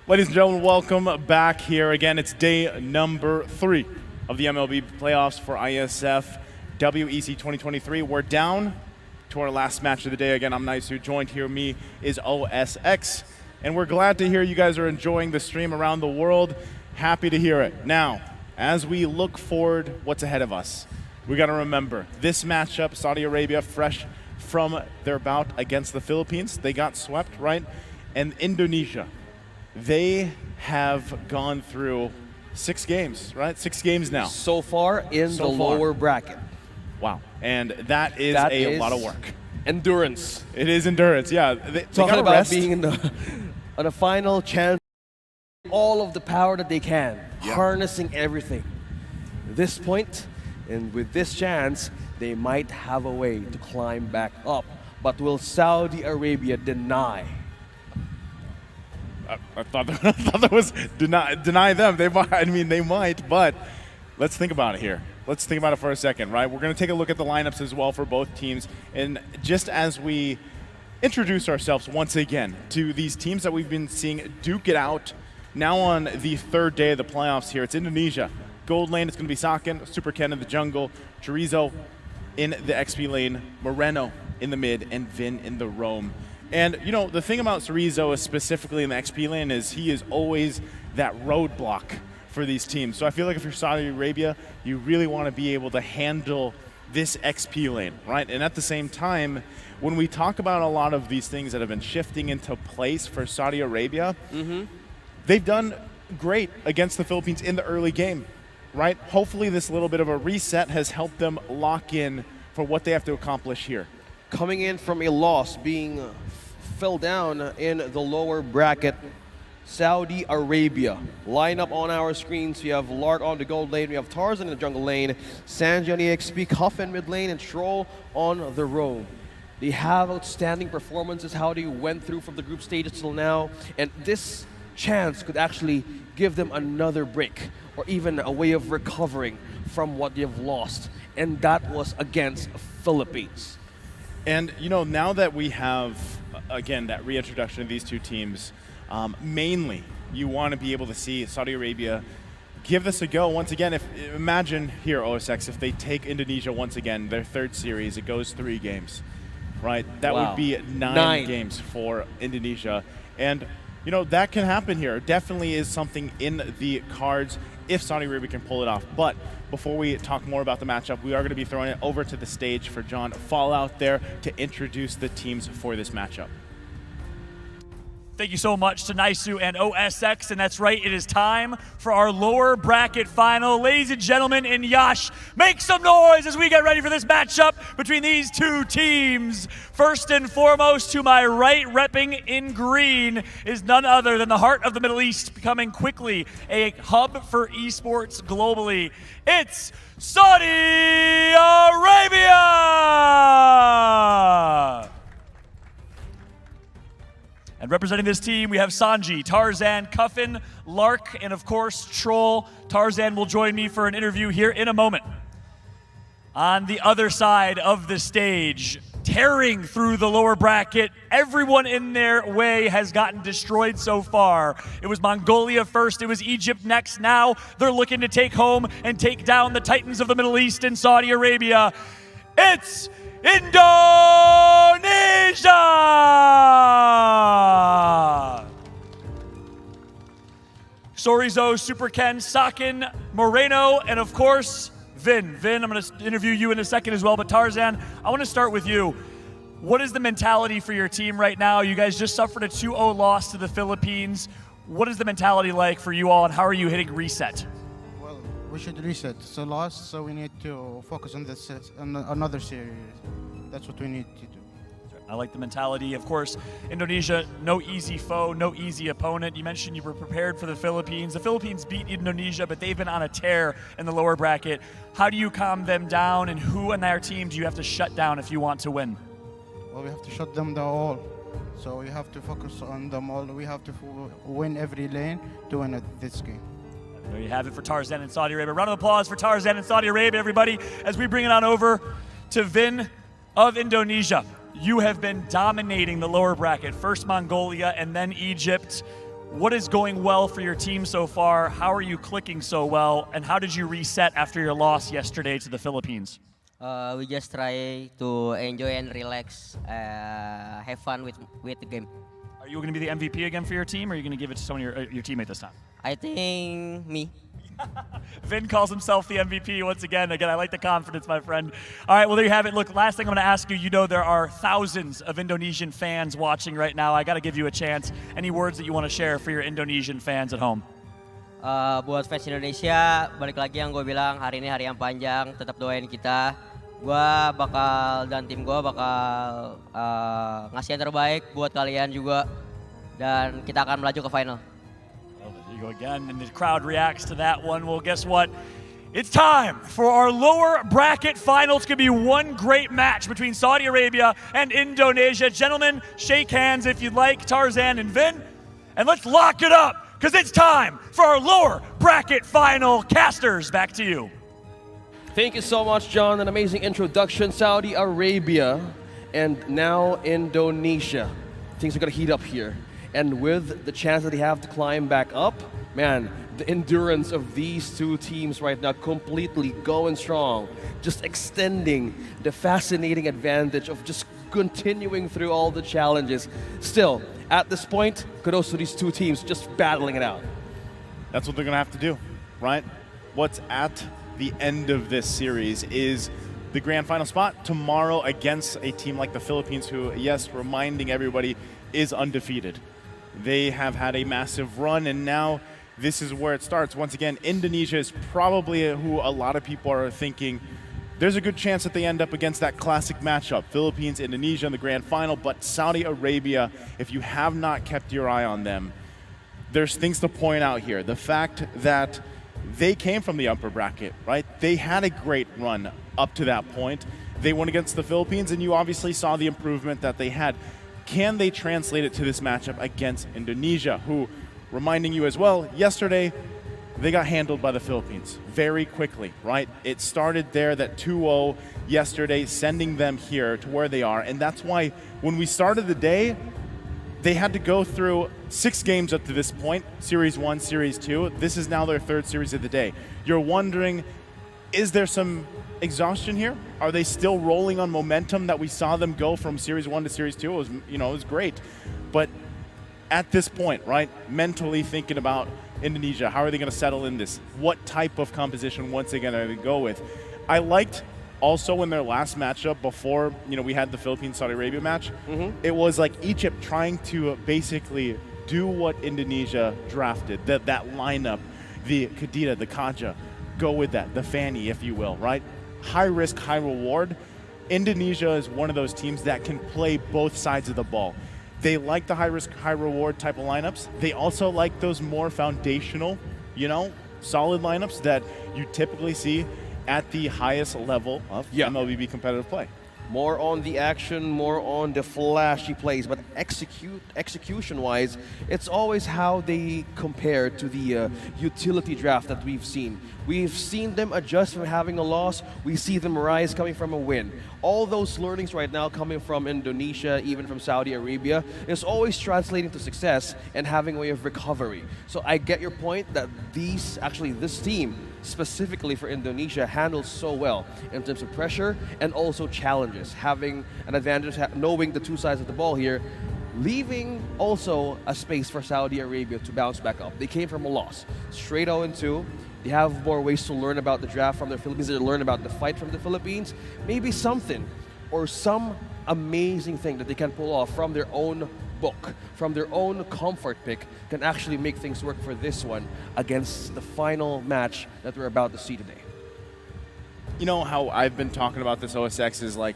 Ladies and gentlemen, welcome back here again. It's day number 3 of the MLBB playoffs for IESF WEC 2023. We're down to our last match of the day. Again, I'm Naisu. Joined here, me is OSX. And we're glad to hear you guys are enjoying the stream around the world. Happy to hear it. Now, as we look forward, what's ahead of us? We got to remember, this matchup, Saudi Arabia, fresh from their bout against the Philippines. They got swept, right? And Indonesia. They have gone through 6 games, right? 6 games now. So far in the lower bracket. Wow. And that is a lot of work. Endurance. It is endurance, yeah. They Talking about being in the, on a final chance, all of the power that they can, harnessing everything. This point, and with this chance, they might have a way to climb back up. But will Saudi Arabia deny? I thought that was deny them. They might. I mean, they might. But let's think about it here. Let's think about it for a second, right? We're going to take a look at the lineups as well for both teams, and just as we introduce ourselves once again to these teams that we've been seeing duke it out. Now on the 3rd day of the playoffs here, it's Indonesia. Gold lane, it's going to be Sakin, Super Ken in the jungle, Chorizo in the XP lane, Moreno in the mid, and Vin in the roam. And, you know, the thing about Chorizo is specifically in the XP lane is he is always that roadblock for these teams. So I feel like if you're Saudi Arabia, you really want to be able to handle this XP lane, right? And at the same time, when we talk about a lot of these things that have been shifting into place for Saudi Arabia, they've done great against the Philippines in the early game, right? Hopefully this little bit of a reset has helped them lock in for what they have to accomplish here. Coming in from a loss, being fell down in the lower bracket, Saudi Arabia. Lineup on our screens, we have Lark on the gold lane, we have Tarzan in the jungle lane, Sanji on the XP, Coffin mid lane, and Troll on the roam. They have outstanding performances, how they went through from the group stages till now, and this chance could actually give them another break, or even a way of recovering from what they've lost, and that was against Philippines. And, you know, now that we have, again, that reintroduction of these two teams, mainly you want to be able to see Saudi Arabia give this a go. Once again, imagine here, OSX, if they take Indonesia once again, their 3rd series, it goes 3 games, right? That would be 9 games for Indonesia. And, you know, that can happen here. Definitely is something in the cards if Saudi Arabia can pull it off. But before we talk more about the matchup, we are going to be throwing it over to the stage for John Fallout there to introduce the teams for this matchup. Thank you so much to Naisu and OSX, and that's right, it is time for our lower bracket final. Ladies and gentlemen, in Yash, make some noise as we get ready for this matchup between these two teams. First and foremost, to my right, repping in green, is none other than the heart of the Middle East, becoming quickly a hub for esports globally. It's Saudi Arabia! And representing this team, we have Sanji, Tarzan, Cuffin, Lark, and of course, Troll. Tarzan will join me for an interview here in a moment. On the other side of the stage, tearing through the lower bracket, everyone in their way has gotten destroyed so far. It was Mongolia first, it was Egypt next. Now they're looking to take home and take down the Titans of the Middle East in Saudi Arabia. It's Indonesia! Chorizo, Super Ken, Sakin, Moreno, and of course, Vin. Vin, I'm going to interview you in a second as well, but Tarzan, I want to start with you. What is the mentality for your team right now? You guys just suffered a 2-0 loss to the Philippines. What is the mentality like for you all, and how are you hitting reset? Well, we should reset. It's a loss, so we need to focus on this on another series. That's what we need to do. I like the mentality. Of course, Indonesia, no easy foe, no easy opponent. You mentioned you were prepared for the Philippines. The Philippines beat Indonesia, but they've been on a tear in the lower bracket. How do you calm them down, and who on their team do you have to shut down if you want to win? Well, we have to shut them down all. So we have to focus on them all. We have to win every lane to win this game. There you have it for Tarzan and Saudi Arabia. Round of applause for Tarzan and Saudi Arabia, everybody, as we bring it on over to Vin of Indonesia. You have been dominating the lower bracket, first Mongolia and then Egypt. What is going well for your team so far? How are you clicking so well? And how did you reset after your loss yesterday to the Philippines? We just try to enjoy and relax, have fun with the game. Are you going to be the MVP again for your team, or are you going to give it to someone your teammate this time? I think me. Vin calls himself the MVP once again. Again, I like the confidence, my friend. All right, well, there you have it. Look, last thing I'm going to ask you, you know there are thousands of Indonesian fans watching right now. I got to give you a chance. Any words that you want to share for your Indonesian fans at home? Buat fans Indonesia, balik lagi yang gue bilang, hari ini hari yang panjang, tetap doain kita. Gue bakal, dan tim gue bakal ngasih yang terbaik buat kalian juga. Dan kita akan melaju ke final. Well, there you go again, and the crowd reacts to that one. Well, guess what? It's time for our lower bracket final. It's going to be one great match between Saudi Arabia and Indonesia. Gentlemen, shake hands if you'd like, Tarzan and Vin. And let's lock it up, because it's time for our lower bracket final. Casters, back to you. Thank you so much, John. An amazing introduction. Saudi Arabia and now Indonesia. Things are going to heat up here. And with the chance that they have to climb back up, man, the endurance of these two teams right now completely going strong. Just extending the fascinating advantage of just continuing through all the challenges. Still, at this point, kudos to these two teams just battling it out. That's what they're going to have to do, right? What's at the end of this series is the grand final spot tomorrow against a team like the Philippines, who, yes, reminding everybody, is undefeated. They have had a massive run, and now this is where it starts. Once again, Indonesia is probably who a lot of people are thinking there's a good chance that they end up against that classic matchup, Philippines, Indonesia in the grand final. But Saudi Arabia, if you have not kept your eye on them, there's things to point out here. The fact that they came from the upper bracket, right? They had a great run up to that point. They won against the Philippines, and you obviously saw the improvement that they had. Can they translate it to this matchup against Indonesia, who, reminding you as well, yesterday they got handled by the Philippines very quickly, right? It started there, that 2-0 yesterday, sending them here to where they are. And that's why when we started the day, they had to go through 6 games up to this point, Series 1, Series 2. This is now their 3rd series of the day. You're wondering, is there some exhaustion here? Are they still rolling on momentum that we saw them go from Series 1 to Series 2? It was, it was great. But at this point, right, mentally thinking about Indonesia, how are they going to settle in this? What type of composition, once again, are they going to go with? I liked also in their last matchup before, we had the Philippines-Saudi Arabia match, it was like Egypt trying to basically do what Indonesia drafted, that lineup, the Khadija, the Kaja, go with that, the Fanny, if you will, right? High risk, high reward. Indonesia is one of those teams that can play both sides of the ball. They like the high risk, high reward type of lineups. They also like those more foundational, solid lineups that you typically see at the highest level of MLBB competitive play. More on the action, more on the flashy plays, but execution-wise, it's always how they compare to the utility draft that we've seen. We've seen them adjust from having a loss. We see them rise coming from a win. All those learnings right now coming from Indonesia, even from Saudi Arabia, is always translating to success and having a way of recovery. So I get your point that this team, specifically for Indonesia, handles so well in terms of pressure and also challenges, having an advantage, knowing the two sides of the ball here, leaving also a space for Saudi Arabia to bounce back up. They came from a loss, straight 0-2. They have more ways to learn about the draft from the Philippines, to learn about the fight from the Philippines. Maybe something or some amazing thing that they can pull off from their own book, from their own comfort pick, can actually make things work for this one against the final match that we're about to see today. You know how I've been talking about this OSX is like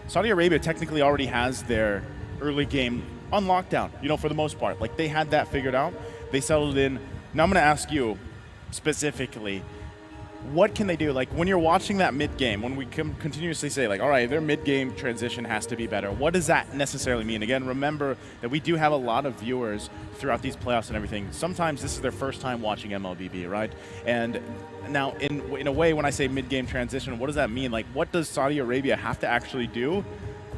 Saudi Arabia technically already has their early game on lockdown, for the most part. Like they had that figured out. They settled in. Now I'm going to ask you specifically, what can they do? Like when you're watching that mid-game, when we continuously say like, all right, their mid-game transition has to be better. What does that necessarily mean? Again, remember that we do have a lot of viewers throughout these playoffs and everything. Sometimes this is their first time watching MLBB, right? And now in a way, when I say mid-game transition, what does that mean? Like what does Saudi Arabia have to actually do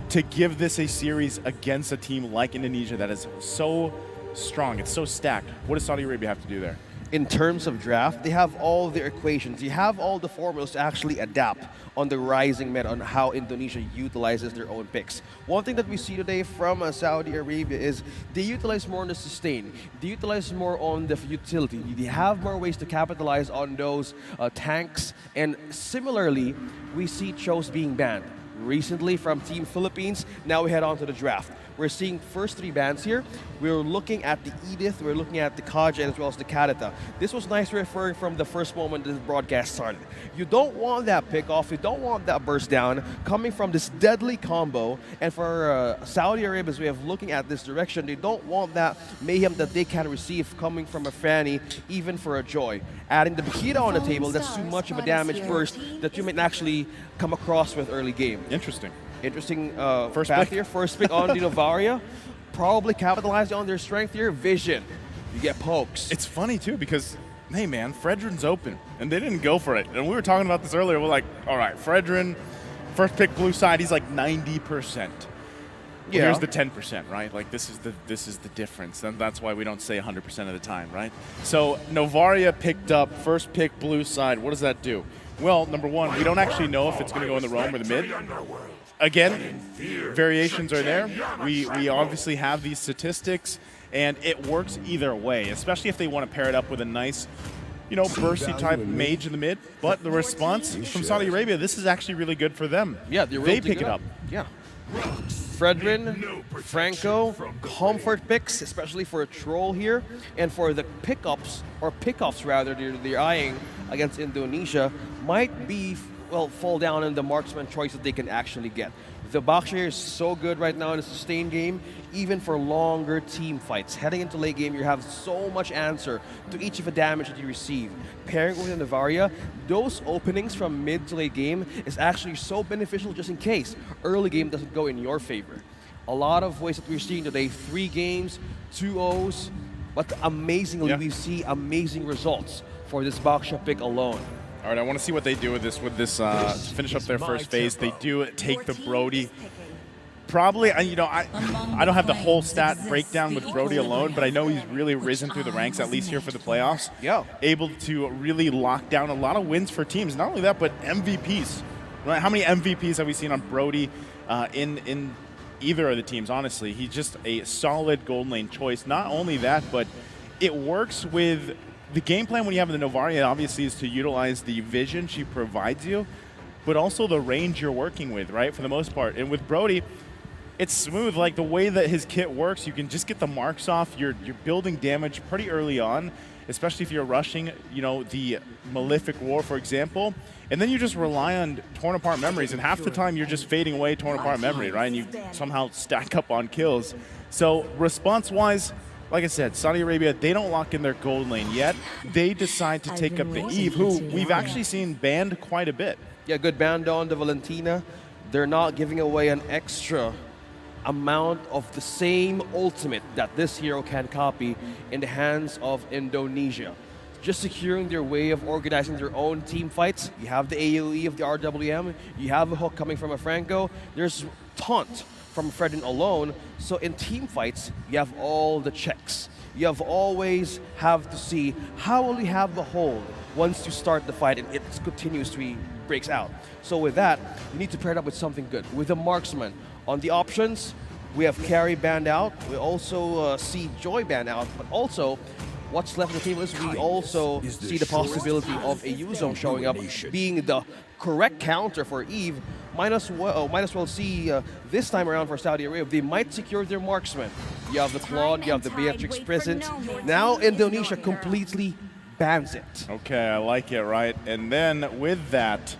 to give this a series against a team like Indonesia that is so strong. It's so stacked. What does Saudi Arabia have to do there? In terms of draft, they have all their equations. You have all the formulas to actually adapt on the rising meta on how Indonesia utilizes their own picks. One thing that we see today from Saudi Arabia is they utilize more on the sustain. They utilize more on the utility. They have more ways to capitalize on those tanks. And similarly, we see Chos being banned. Recently from Team Philippines, now we head on to the draft. We're seeing first 3 bans here. We're looking at the Edith, we're looking at the Kaja, as well as the Kadata. This was nice referring from the first moment this broadcast started. You don't want that pick off, you don't want that burst down coming from this deadly combo. And for Saudi Arabia's way of looking at this direction, they don't want that mayhem that they can receive coming from a Franny, even for a Joy. Adding the Bakita on the table, that's too much of a damage burst that you might actually come across with early game. Interesting. Interesting First path pick. here. First pick on the Novaria. Probably capitalizing on their strength here. Vision. You get pokes. It's funny too because, hey man, Fredrin's open, and they didn't go for it. And we were talking about this earlier. We're like, all right, Fredrin, first pick blue side, he's like 90%. Well, Yeah. here's the 10%, right? Like this is the difference, and that's why we don't say 100% of the time, right? So Novaria picked up first pick blue side. What does that do? Well, number one, we don't actually know if it's going to go in the roam or the mid. Again, variations are there. We obviously have these statistics, and it works either way, especially if they want to pair it up with a nice, bursty type mage in the mid. But the response from Saudi Arabia, this is actually really good for them. Yeah, they pick it up. Yeah. Fredrin, Franco, comfort picks, especially for a troll here, and for the pickups, or pickoffs rather, they're eyeing against Indonesia, might be, fall down in the marksman choice that they can actually get. The Baksha is so good right now in the sustain game, even for longer team fights. Heading into late game, you have so much answer to each of the damage that you receive. Pairing with the Novaria, those openings from mid to late game is actually so beneficial just in case early game doesn't go in your favor. A lot of ways that we're seeing today, 3 games, 2-0s, but amazingly we see amazing results for this Baksha pick alone. All right, I want to see what they do with this to finish up their first phase. They do take the Brody. Probably, I don't have the whole stat breakdown with Brody alone, but I know he's really risen through the ranks, at least here for the playoffs. Yeah. Able to really lock down a lot of wins for teams. Not only that, but MVPs. Right? How many MVPs have we seen on Brody in either of the teams, honestly? He's just a solid gold lane choice. Not only that, but it works with the game plan when you have the Novaria, obviously, is to utilize the vision she provides you, but also the range you're working with, right, for the most part. And with Brody, it's smooth. Like the way that his kit works, you can just get the marks off. You're building damage pretty early on, especially if you're rushing, the Malefic War, for example. And then you just rely on torn apart memories. And half the time you're just fading away torn apart memory, right? And you somehow stack up on kills. So response-wise, like I said, Saudi Arabia, they don't lock in their gold lane yet. They decide to take up the Eve, who we've actually seen banned quite a bit. Yeah, good band on the Valentina. They're not giving away an extra amount of the same ultimate that this hero can copy in the hands of Indonesia. Just securing their way of organizing their own team fights. You have the AoE of the RWM. You have a hook coming from a Franco. There's taunt from Fredin alone. So in team fights, you have all the checks. You always have to see how will you have the hold once you start the fight and it continuously breaks out. So with that, you need to pair it up with something good. With a marksman. On the options, we have Carry banned out. We also see Joy banned out, but also what's left on the table is we also see the possibility of a Yuzong showing up, being the correct counter for Eve. Might as well see this time around for Saudi Arabia, they might secure their marksman. You have the Claude, you have the Beatrix present. Now Indonesia completely bans it. Okay, I like it, right? And then with that,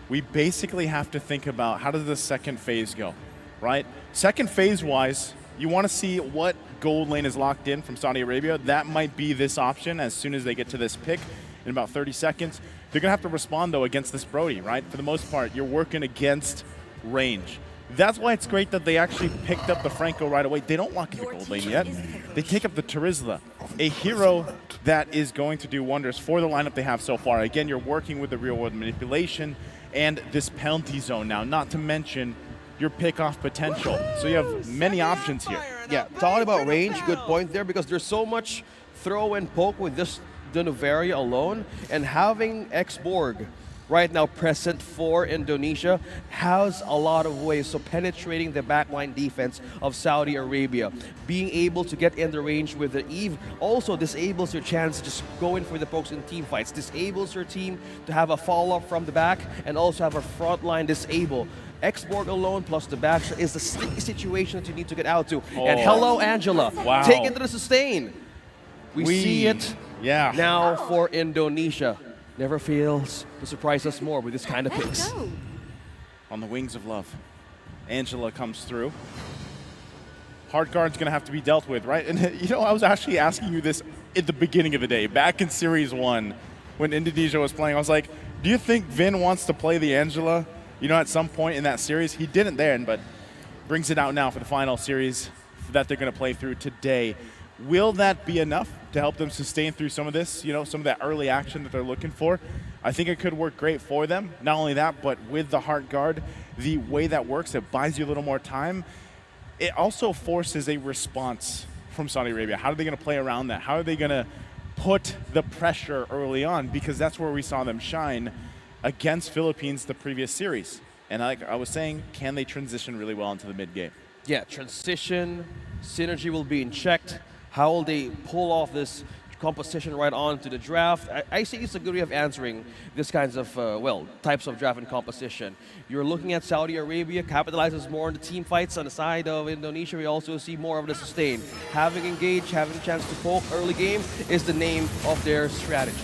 we basically have to think about how does the second phase go, right? Second phase-wise, you want to see what gold lane is locked in from Saudi Arabia. That might be this option as soon as they get to this pick in about 30 seconds. They're going to have to respond, though, against this Brody, right? For the most part, you're working against range. That's why it's great that they actually picked up the Franco right away. They don't lock in the gold lane yet. They take up the Terizla, a hero that is going to do wonders for the lineup they have so far. Again, you're working with the real-world manipulation and this penalty zone now, not to mention your pick-off potential. So you have many options here. Yeah, talking about range, good point there, because there's so much throw and poke with this Dunuvaria alone, and having X-Borg right now present for Indonesia has a lot of ways. So penetrating the backline defense of Saudi Arabia, being able to get in the range with the Eve also disables your chance to just go in for the pokes in team fights, disables your team to have a follow-up from the back, and also have a front line disable. X-Borg alone plus the back is the sticky situation that you need to get out to. And hello, Angela. Wow. Take it to the sustain. We see it now for Indonesia. Never fails to surprise us more with this kind of picks. On the wings of love, Angela comes through. Hard guard's going to have to be dealt with, right? And you know, I was actually asking you this at the beginning of the day, back in Series 1, when Indonesia was playing. I was like, do you think Vin wants to play the Angela, you know, at some point in that series? He didn't then, but brings it out now for the final series that they're going to play through today. Will that be enough to help them sustain through some of this, you know, some of that early action that they're looking for? I think it could work great for them. Not only that, but with the Heart Guard, the way that works, it buys you a little more time. It also forces a response from Saudi Arabia. How are they going to play around that? How are they going to put the pressure early on? Because that's where we saw them shine against Philippines the previous series. And like I was saying, can they transition really well into the mid-game? Yeah, transition, synergy will be in check. How will they pull off this composition right on to the draft? I think it's a good way of answering this kinds of, types of draft and composition. You're looking at Saudi Arabia, capitalizes more on the team fights. On the side of Indonesia, we also see more of the sustain. Having engaged, having a chance to poke early game is the name of their strategy.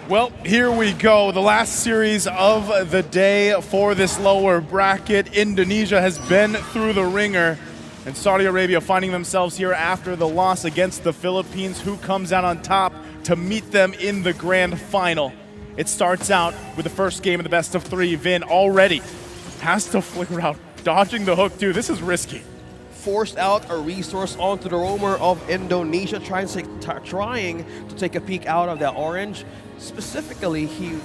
Well, here we go. The last series of the day for this lower bracket. Indonesia has been through the ringer. And Saudi Arabia finding themselves here after the loss against the Philippines. Who comes out on top to meet them in the grand final? It starts out with the first game of the best of 3. Vin already has to flicker out, dodging the hook too. This is risky. Forced out a resource onto the roamer of Indonesia, trying to take a peek out of that orange. Specifically, he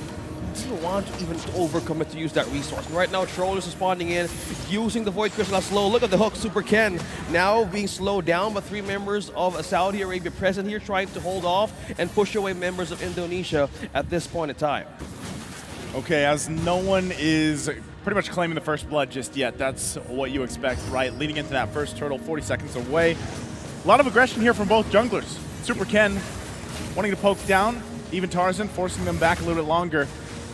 doesn't want to even overcommit to use that resource. And right now, Troll is responding in, using the Void Crystal as slow. Look at the hook, Super Ken now being slowed down, but 3 members of Saudi Arabia present here trying to hold off and push away members of Indonesia at this point in time. Okay, as no one is pretty much claiming the first blood just yet. That's what you expect, right? Leading into that first turtle, 40 seconds away. A lot of aggression here from both junglers. Super Ken wanting to poke down, even Tarzan forcing them back a little bit longer.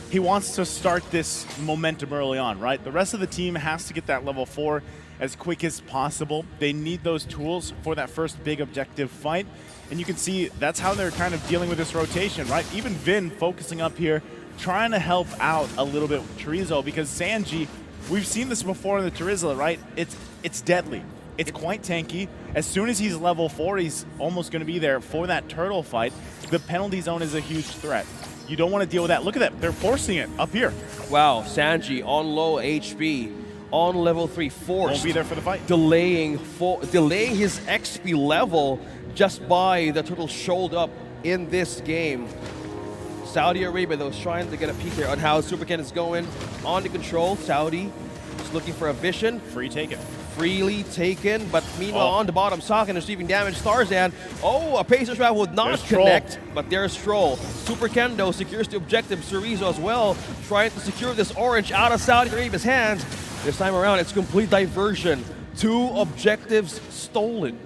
He wants to start this momentum early on, right? The rest of the team has to get that level 4 as quick as possible. They need those tools for that first big objective fight. And you can see that's how they're kind of dealing with this rotation, right? Even Vin focusing up here, trying to help out a little bit with Chorizo, because Sanji, we've seen this before in the Chorizo, right? It's deadly. It's quite tanky. As soon as he's level 4, he's almost going to be there for that turtle fight. The penalty zone is a huge threat. You don't want to deal with that. Look at that. They're forcing it up here. Wow, Sanji on low HP, on level 3, forced. Won't be there for the fight. Delaying his XP level just by the turtle showed up in this game. Saudi Arabia, though, is trying to get a peek here on how Super Ken is going on the control. Saudi is looking for a vision. Free taken. Freely taken, but meanwhile on the bottom, Saken receiving damage. Tarzan, a Pacer Trap would not connect, but there's Stroll. Super Kendo secures the objective. Chorizo as well, trying to secure this orange out of Saudi Arabia's hands. This time around, it's complete diversion. 2 objectives stolen.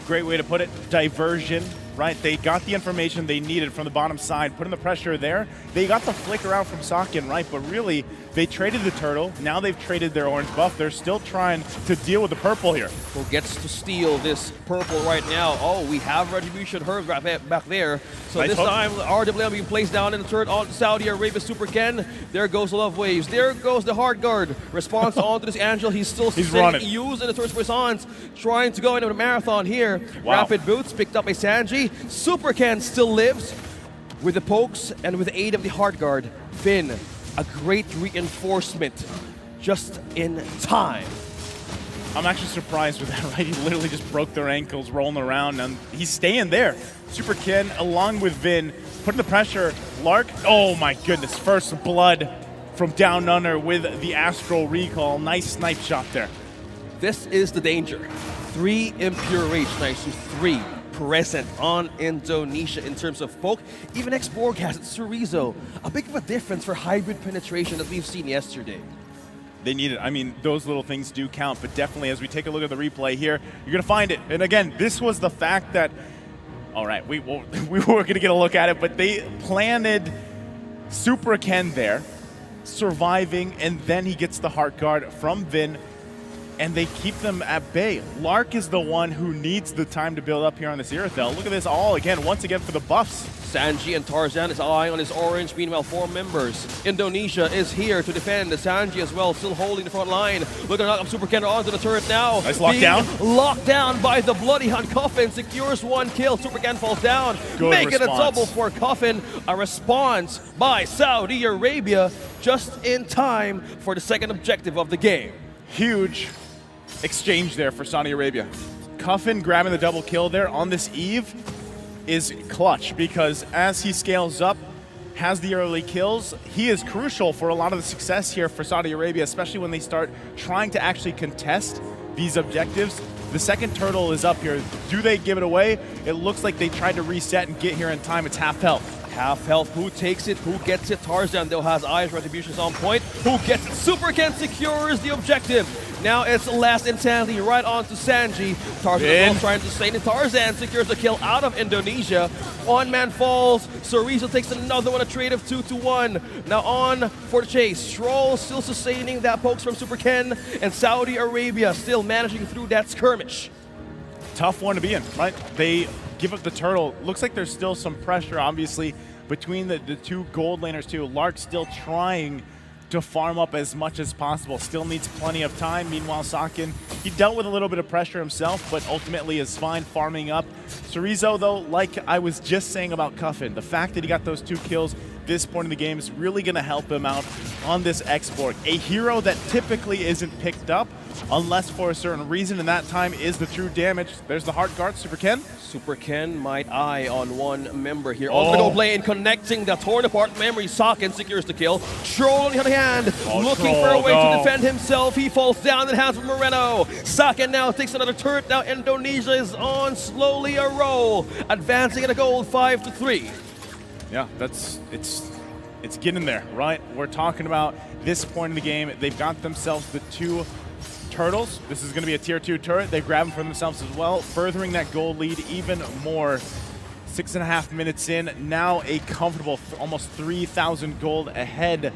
Great way to put it, diversion, right? They got the information they needed from the bottom side, putting the pressure there. They got the flicker out from Saken, right? But really, they traded the turtle. Now they've traded their orange buff. They're still trying to deal with the purple here. Who gets to steal this purple right now? Oh, we have Retribution Herb back there. So nice this hook. Time, RWM being placed down in the turret on Saudi Arabia. Super Ken. There goes the Love Waves. There goes the Hard Guard. Response onto this Angel. He's running. Using the turret's response. Trying to go into the marathon here. Wow. Rapid Boots picked up a Sanji. Super Ken still lives with the pokes and with the aid of the Hard Guard. Finn, a great reinforcement just in time. I'm actually surprised with that, right? He literally just broke their ankles rolling around, and he's staying there. Super Ken, along with Vin, putting the pressure. Lark, oh my goodness, first blood from down under with the Astral Recall. Nice snipe shot there. This is the danger. 3 impure rage, nice to 3 present on Indonesia in terms of poke. Even X-Borg has it, Chorizo. A bit of a difference for hybrid penetration that we've seen yesterday. They need it. I mean, those little things do count, but definitely as we take a look at the replay here, you're going to find it. And again, this was the fact that, all right, we were going to get a look at it, but they planted Super Ken there, surviving, and then he gets the Heart Guard from Vin, and they keep them at bay. Lark is the one who needs the time to build up here on this Irithel. Look at this all again, once again for the buffs. Sanji and Tarzan is eyeing on his orange. Meanwhile, 4 members. Indonesia is here to defend. Sanji as well, still holding the front line. Looking to knock up Super Ken onto the turret now. Nice lockdown. Locked down by the bloody Hunt. Coffin secures 1 kill. Super Ken falls down. Good Make it a response. double for Coffin. A response by Saudi Arabia just in time for the second objective of the game. Huge exchange there for Saudi Arabia. Cuffin grabbing the double kill there on this Eve is clutch because as he scales up, has the early kills, he is crucial for a lot of the success here for Saudi Arabia, especially when they start trying to actually contest these objectives. The second turtle is up here. Do they give it away? It looks like they tried to reset and get here in time. It's half health. Half health, who takes it, who gets it? Tarzan though has eyes, retributions on point. Who gets it? Super Ken secures the objective. Now it's last insanity right on to Sanji. Tarzan as well trying to sustain it. Tarzan secures the kill out of Indonesia. 1 man falls. Chorizo takes another one, a trade of 2-1. Now on for the chase. Troll still sustaining that pokes from Super Ken, and Saudi Arabia still managing through that skirmish. Tough one to be in, right? They give up the turtle. Looks like there's still some pressure, obviously, between the 2 gold laners too. Lark still trying to farm up as much as possible. Still needs plenty of time. Meanwhile, Sakin, he dealt with a little bit of pressure himself, but ultimately is fine farming up. Chorizo, though, like I was just saying about Cuffin, the fact that he got those 2 kills this point in the game is really going to help him out on this X-Borg. A hero that typically isn't picked up unless for a certain reason, and that time is the true damage. There's the Heart Guard, Super Ken. Super Ken might eye on 1 member here. On the go plane, connecting the torn apart memory. Sakin secures the kill. Troll on the other hand, looking for a way to defend himself. He falls down in the hands of Moreno. Sakin now takes another turret. Now Indonesia is on slowly a roll, advancing at a goal 5-3. Yeah, it's getting there, right? We're talking about this point in the game. They've got themselves the 2 turtles. This is going to be a tier 2 turret. They grab them for themselves as well, furthering that gold lead even more. 6.5 minutes in, now a comfortable almost 3,000 gold ahead.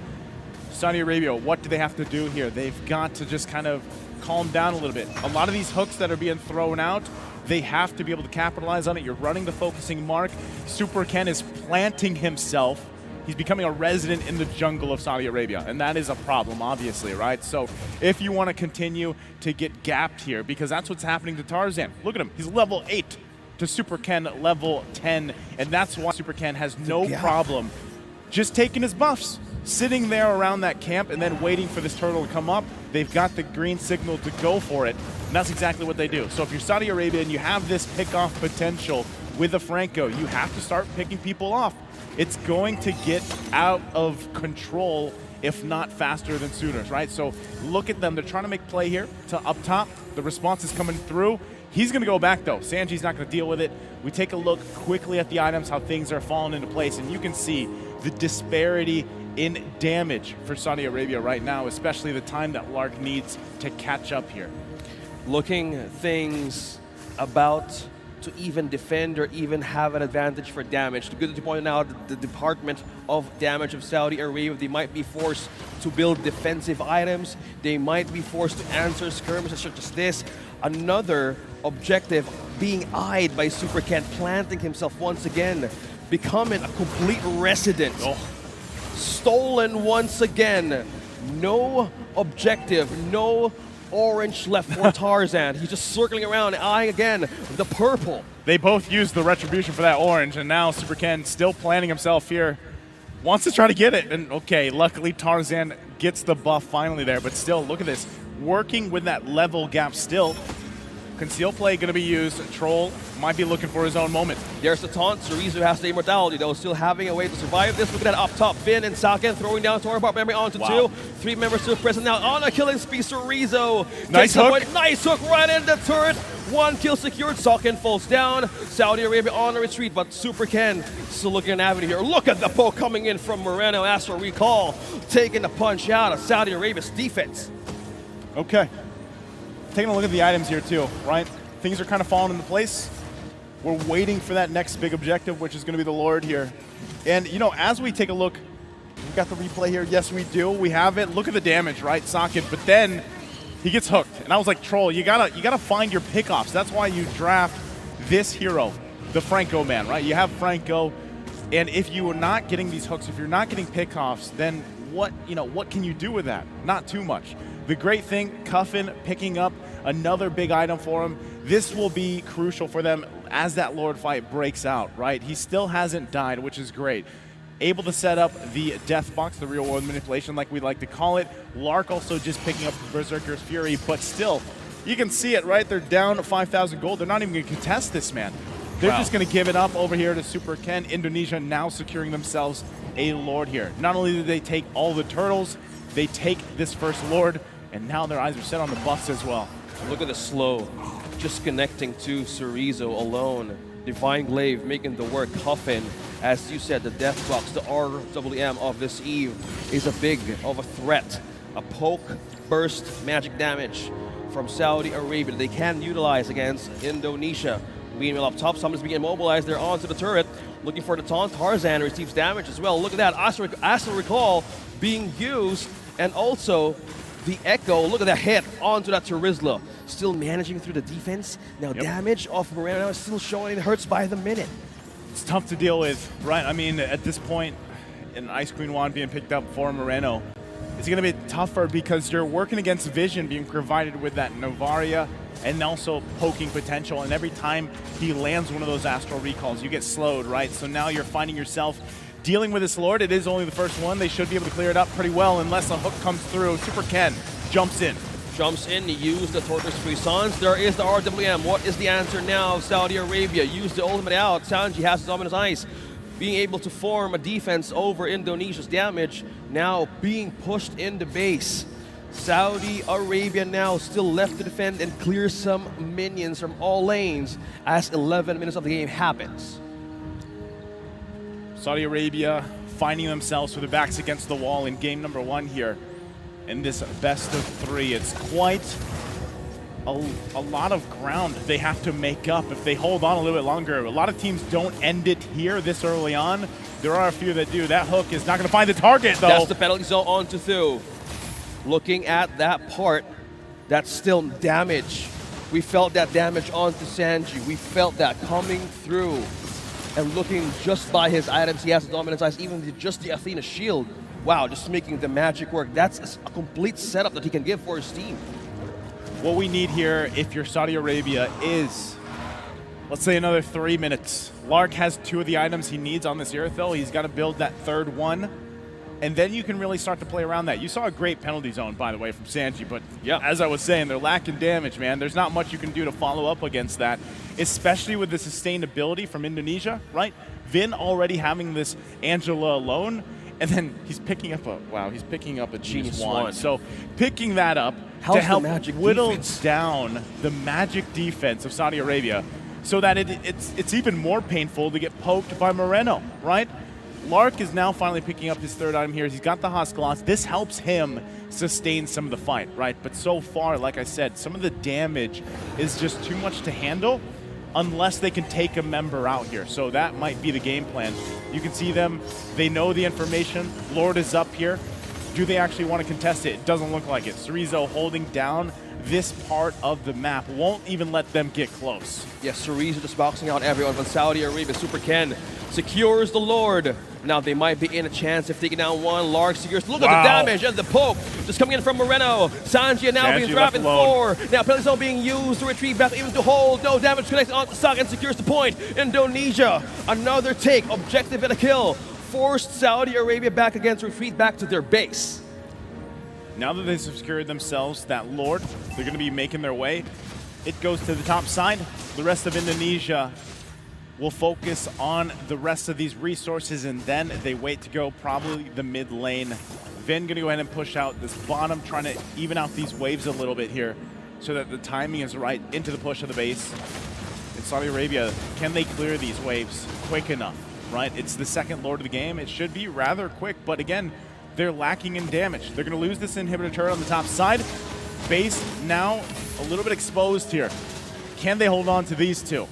Saudi Arabia, what do they have to do here? They've got to just kind of calm down a little bit. A lot of these hooks that are being thrown out, they have to be able to capitalize on it. You're running the focusing mark. Super Ken is planting himself. He's becoming a resident in the jungle of Saudi Arabia, and that is a problem, obviously, right? So if you want to continue to get gapped here, because that's what's happening to Tarzan. Look at him. He's level 8 to Super Ken level 10, and that's why Super Ken has no problem just taking his buffs, sitting there around that camp and then waiting for this turtle to come up. They've got the green signal to go for it, and that's exactly what they do. So if you're Saudi Arabia and you have this pick-off potential with the Franco, you have to start picking people off. It's going to get out of control, if not faster than Sooners, right? So look at them. They're trying to make play here to up top. The response is coming through. He's going to go back, though. Sanji's not going to deal with it. We take a look quickly at the items, how things are falling into place, and you can see the disparity in damage for Saudi Arabia right now, especially the time that Lark needs to catch up here. Looking things about to even defend or even have an advantage for damage. The good that you pointed out, the Department of Damage of Saudi Arabia, they might be forced to build defensive items. They might be forced to answer skirmishes such as this. Another objective being eyed by Super Ken, planting himself once again, becoming a complete resident. Stolen once again. No objective, no orange left for Tarzan. He's just circling around, eyeing again the purple. They both used the retribution for that orange, and now Super Ken still planning himself here. Wants to try to get it, and okay, luckily Tarzan gets the buff finally there, but still, look at this. Working with that level gap still. Conceal play going to be used. Troll might be looking for his own moment. There's the taunt. Chorizo has the immortality, though, still having a way to survive this. Look at that up top. Finn and Sakin throwing down Torn Apart Memory onto 2. 3 members still present now on a killing spree. Chorizo. Nice hook. Nice hook right in the turret. One kill secured. Socken falls down. Saudi Arabia on a retreat, but Super Ken still looking at an avenue here. Look at the poke coming in from Moreno. Astral Recall taking the punch out of Saudi Arabia's defense. Okay. Taking a look at the items here too, right? Things are kind of falling into place. We're waiting for that next big objective, which is going to be the Lord here. And, you know, as we take a look, we got the replay here. Yes, we do. We have it. Look at the damage, right? Socket. But then he gets hooked. And I was like, Troll, you gotta find your pickoffs. That's why you draft this hero, the Franco man, right? You have Franco. And if you are not getting these hooks, if you're not getting pickoffs, then what can you do with that? Not too much. The great thing, Cuffin picking up another big item for him. This will be crucial for them as that Lord fight breaks out, right? He still hasn't died, which is great. Able to set up the Death Box, the real world manipulation like we like to call it. Lark also just picking up Berserker's Fury, but still, you can see it, right? They're down to 5,000 gold. They're not even going to contest this, man. They're just going to give it up over here to Super Ken. Indonesia now securing themselves a Lord here. Not only did they take all the turtles, they take this first Lord, and now their eyes are set on the buffs as well. Look at the slow, just connecting to Cerezo alone. Divine Glaive making the work. Cuffin, as you said, the Death Box, the RWM of this Eve is a big of a threat. A poke, burst, magic damage from Saudi Arabia they can utilize against Indonesia. Meanwhile, up top, someone's being immobilized. They're onto the turret, looking for the taunt. Tarzan receives damage as well. Look at that, Astral Recall being used, and also the Echo. Look at that hit onto that Terizla. Still managing through the defense. Now damage off Moreno is still showing. It hurts by the minute. It's tough to deal with, right? I mean, at this point, an Ice Queen wand being picked up for Moreno, it's going to be tougher because you're working against vision being provided with that Novaria and also poking potential. And every time he lands one of those Astral Recalls, you get slowed, right? So now you're finding yourself dealing with this Lord. It is only the first one. They should be able to clear it up pretty well unless a hook comes through. Super Ken jumps in. Jumps in, use the Tortoise Puissance. There is the RWM. What is the answer now? Saudi Arabia use the ultimate out. Sanji has his Dominus Ice. Being able to form a defense over Indonesia's damage. Now being pushed into base. Saudi Arabia now still left to defend and clear some minions from all lanes as 11 minutes of the game happens. Saudi Arabia finding themselves with their backs against the wall in game number 1 here. In this best of 3, it's quite a lot of ground they have to make up if they hold on a little bit longer. A lot of teams don't end it here this early on. There are a few that do. That hook is not going to find the target, though. That's the penalty zone onto Thu. Looking at that part, that's still damage. We felt that damage onto Sanji. We felt that coming through. And looking just by his items, he has the Dominance Eyes, even just the Athena shield. Wow, just making the magic work. That's a complete setup that he can give for his team. What we need here, if you're Saudi Arabia, is, let's say, another 3 minutes. Lark has 2 of the items he needs on this Irithyll. He's got to build that third one. And then you can really start to play around that. You saw a great penalty zone, by the way, from Sanji. But as I was saying, they're lacking damage, man. There's not much you can do to follow up against that, especially with the sustainability from Indonesia, right? Vin already having this Angela alone. And then he's picking up a Genius Wand. So picking that up to help whittle down the magic defense of Saudi Arabia so that it's even more painful to get poked by Moreno, right? Lark is now finally picking up his third item here. He's got the Hoskalots. This helps him sustain some of the fight, right? But so far, like I said, some of the damage is just too much to handle unless they can take a member out here. So that might be the game plan. You can see them. They know the information. Lord is up here. Do they actually want to contest it? It doesn't look like it. Cerezo holding down this part of the map. Won't even let them get close. Yes, Cerezo just boxing out everyone from Saudi Arabia. Super Ken secures the Lord. Now they might be in a chance if taking down one. Lark secures. Look at the damage and the poke just coming in from Moreno. Sanji now being dropped in 4. Now penalty zone being used to retreat back, even to hold. No damage connects on the Suck and secures the point. Indonesia, another take, objective and a kill. Forced Saudi Arabia back against retreat back to their base. Now that they've secured themselves that Lord, they're going to be making their way. It goes to the top side. The rest of Indonesia will focus on the rest of these resources, and then they wait to go probably the mid lane. Vin going to go ahead and push out this bottom, trying to even out these waves a little bit here. so that the timing is right into the push of the base. In Saudi Arabia, can they clear these waves quick enough, right? It's the second Lord of the game. It should be rather quick, but again, they're lacking in damage. They're going to lose this inhibitor turret on the top side. Base now a little bit exposed here. Can they hold on to these two?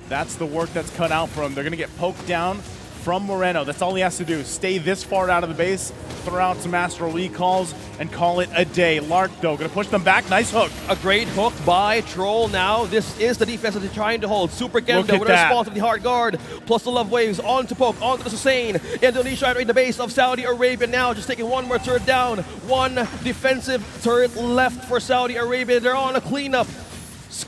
That's the work that's cut out for them. They're going to get poked down from Moreno. That's all he has to do. Stay this far out of the base, throw out some astral recalls, and call it a day. Lark, though, going to push them back. Nice hook. A great hook by Troll now. This is the defense that they're trying to hold. Super Gendo with a response of the hard guard, plus the love waves, on to poke, onto the sustain. Indonesia entering the base of Saudi Arabia now, just taking one more turret down. One defensive turret left for Saudi Arabia. They're on a cleanup.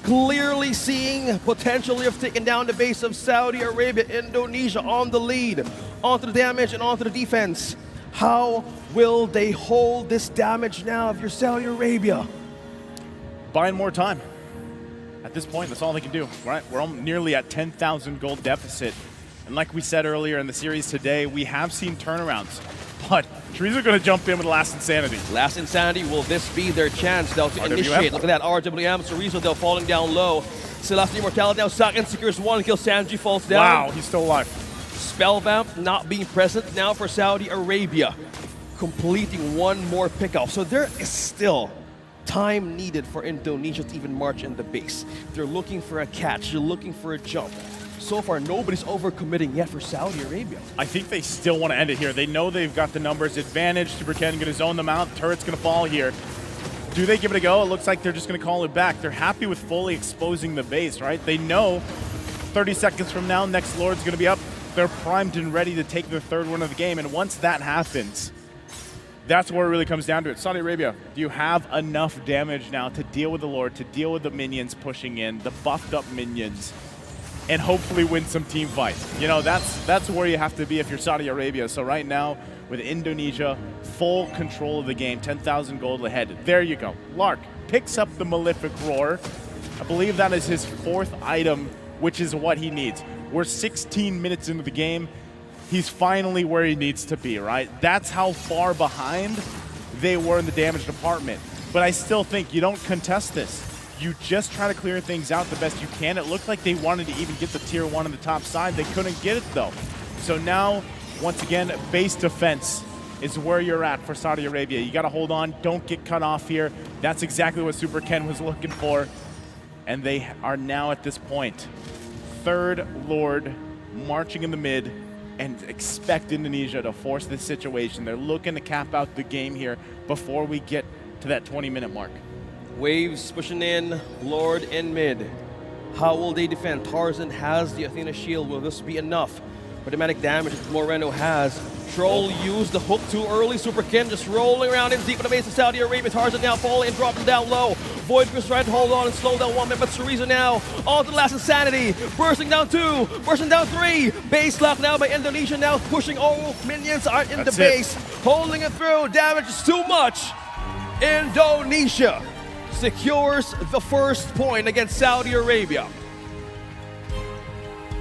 Clearly seeing potentially of taking down the base of Saudi Arabia. Indonesia on the lead, onto the damage and onto the defense. How will they hold this damage now if you're Saudi Arabia? Buying more time. At this point, that's all they can do, right? We're nearly at 10,000 gold deficit. And like we said earlier in the series today, we have seen turnarounds. But Trees going to jump in with Last Insanity. Last Insanity, will this be their chance, though, to initiate? Look at that, RWM, Chorizo, though, falling down low. Celeste Immortality now, Sakin secures one kill, Sanji falls down. Wow, he's still alive. Spellvamp not being present now for Saudi Arabia, completing one more pickoff. So there is still time needed for Indonesia to even march in the base. They're looking for a catch, they're looking for a jump. So far, nobody's overcommitting yet for Saudi Arabia. I think they still want to end it here. They know they've got the numbers advantage. Superken going to zone them out. Turret's going to fall here. Do they give it a go? It looks like they're just going to call it back. They're happy with fully exposing the base, right? They know 30 seconds from now, next Lord's going to be up. They're primed and ready to take their third win of the game. And once that happens, that's where it really comes down to it. Saudi Arabia, do you have enough damage now to deal with the Lord, to deal with the minions pushing in, the buffed up minions, and hopefully win some team fight? You know, that's where you have to be if you're Saudi Arabia. So right now, with Indonesia, full control of the game, 10,000 gold ahead. There you go. Lark picks up the Malefic Roar. I believe that is his fourth item, which is what he needs. We're 16 minutes into the game. He's finally where he needs to be, right? That's how far behind they were in the damage department. But I still think you don't contest this. You just try to clear things out the best you can. It looked like they wanted to even get the tier 1 on the top side. They couldn't get it, though. So now, once again, base defense is where you're at for Saudi Arabia. You got to hold on. Don't get cut off here. That's exactly what Super Ken was looking for. And they are now at this point. Third Lord marching in the mid, and expect Indonesia to force this situation. They're looking to cap out the game here before we get to that 20-minute mark. Waves pushing in, Lord in mid. How will they defend? Tarzan has the Athena shield. Will this be enough? Automatic damage that Moreno has. Troll used the hook too early. Super Ken just rolling around in deep in the base of Saudi Arabia. Tarzan now falling and dropping down low. Void Chris trying to hold on and slow down one man, but Chorizo now on to the Last Insanity. Bursting down 2, bursting down 3. Base lock now by Indonesia, now pushing all minions are in the base. Holding it through, damage is too much. Indonesia secures the first point against Saudi Arabia.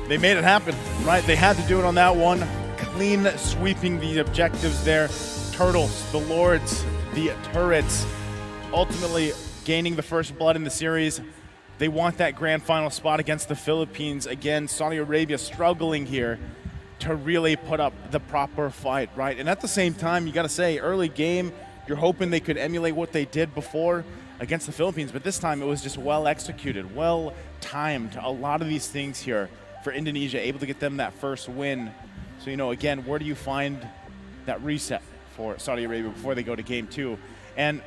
They made it happen, right? They had to do it on that one. Clean sweeping the objectives there. Turtles, the Lords, the turrets, ultimately gaining the first blood in the series. They want that grand final spot against the Philippines. Again, Saudi Arabia struggling here to really put up the proper fight, right? And at the same time, you got to say, early game, you're hoping they could emulate what they did before against the Philippines, but this time it was just well executed, well timed. A lot of these things here for Indonesia, able to get them that first win. So, you know, again, where do you find that reset for Saudi Arabia before they go to game 2? And,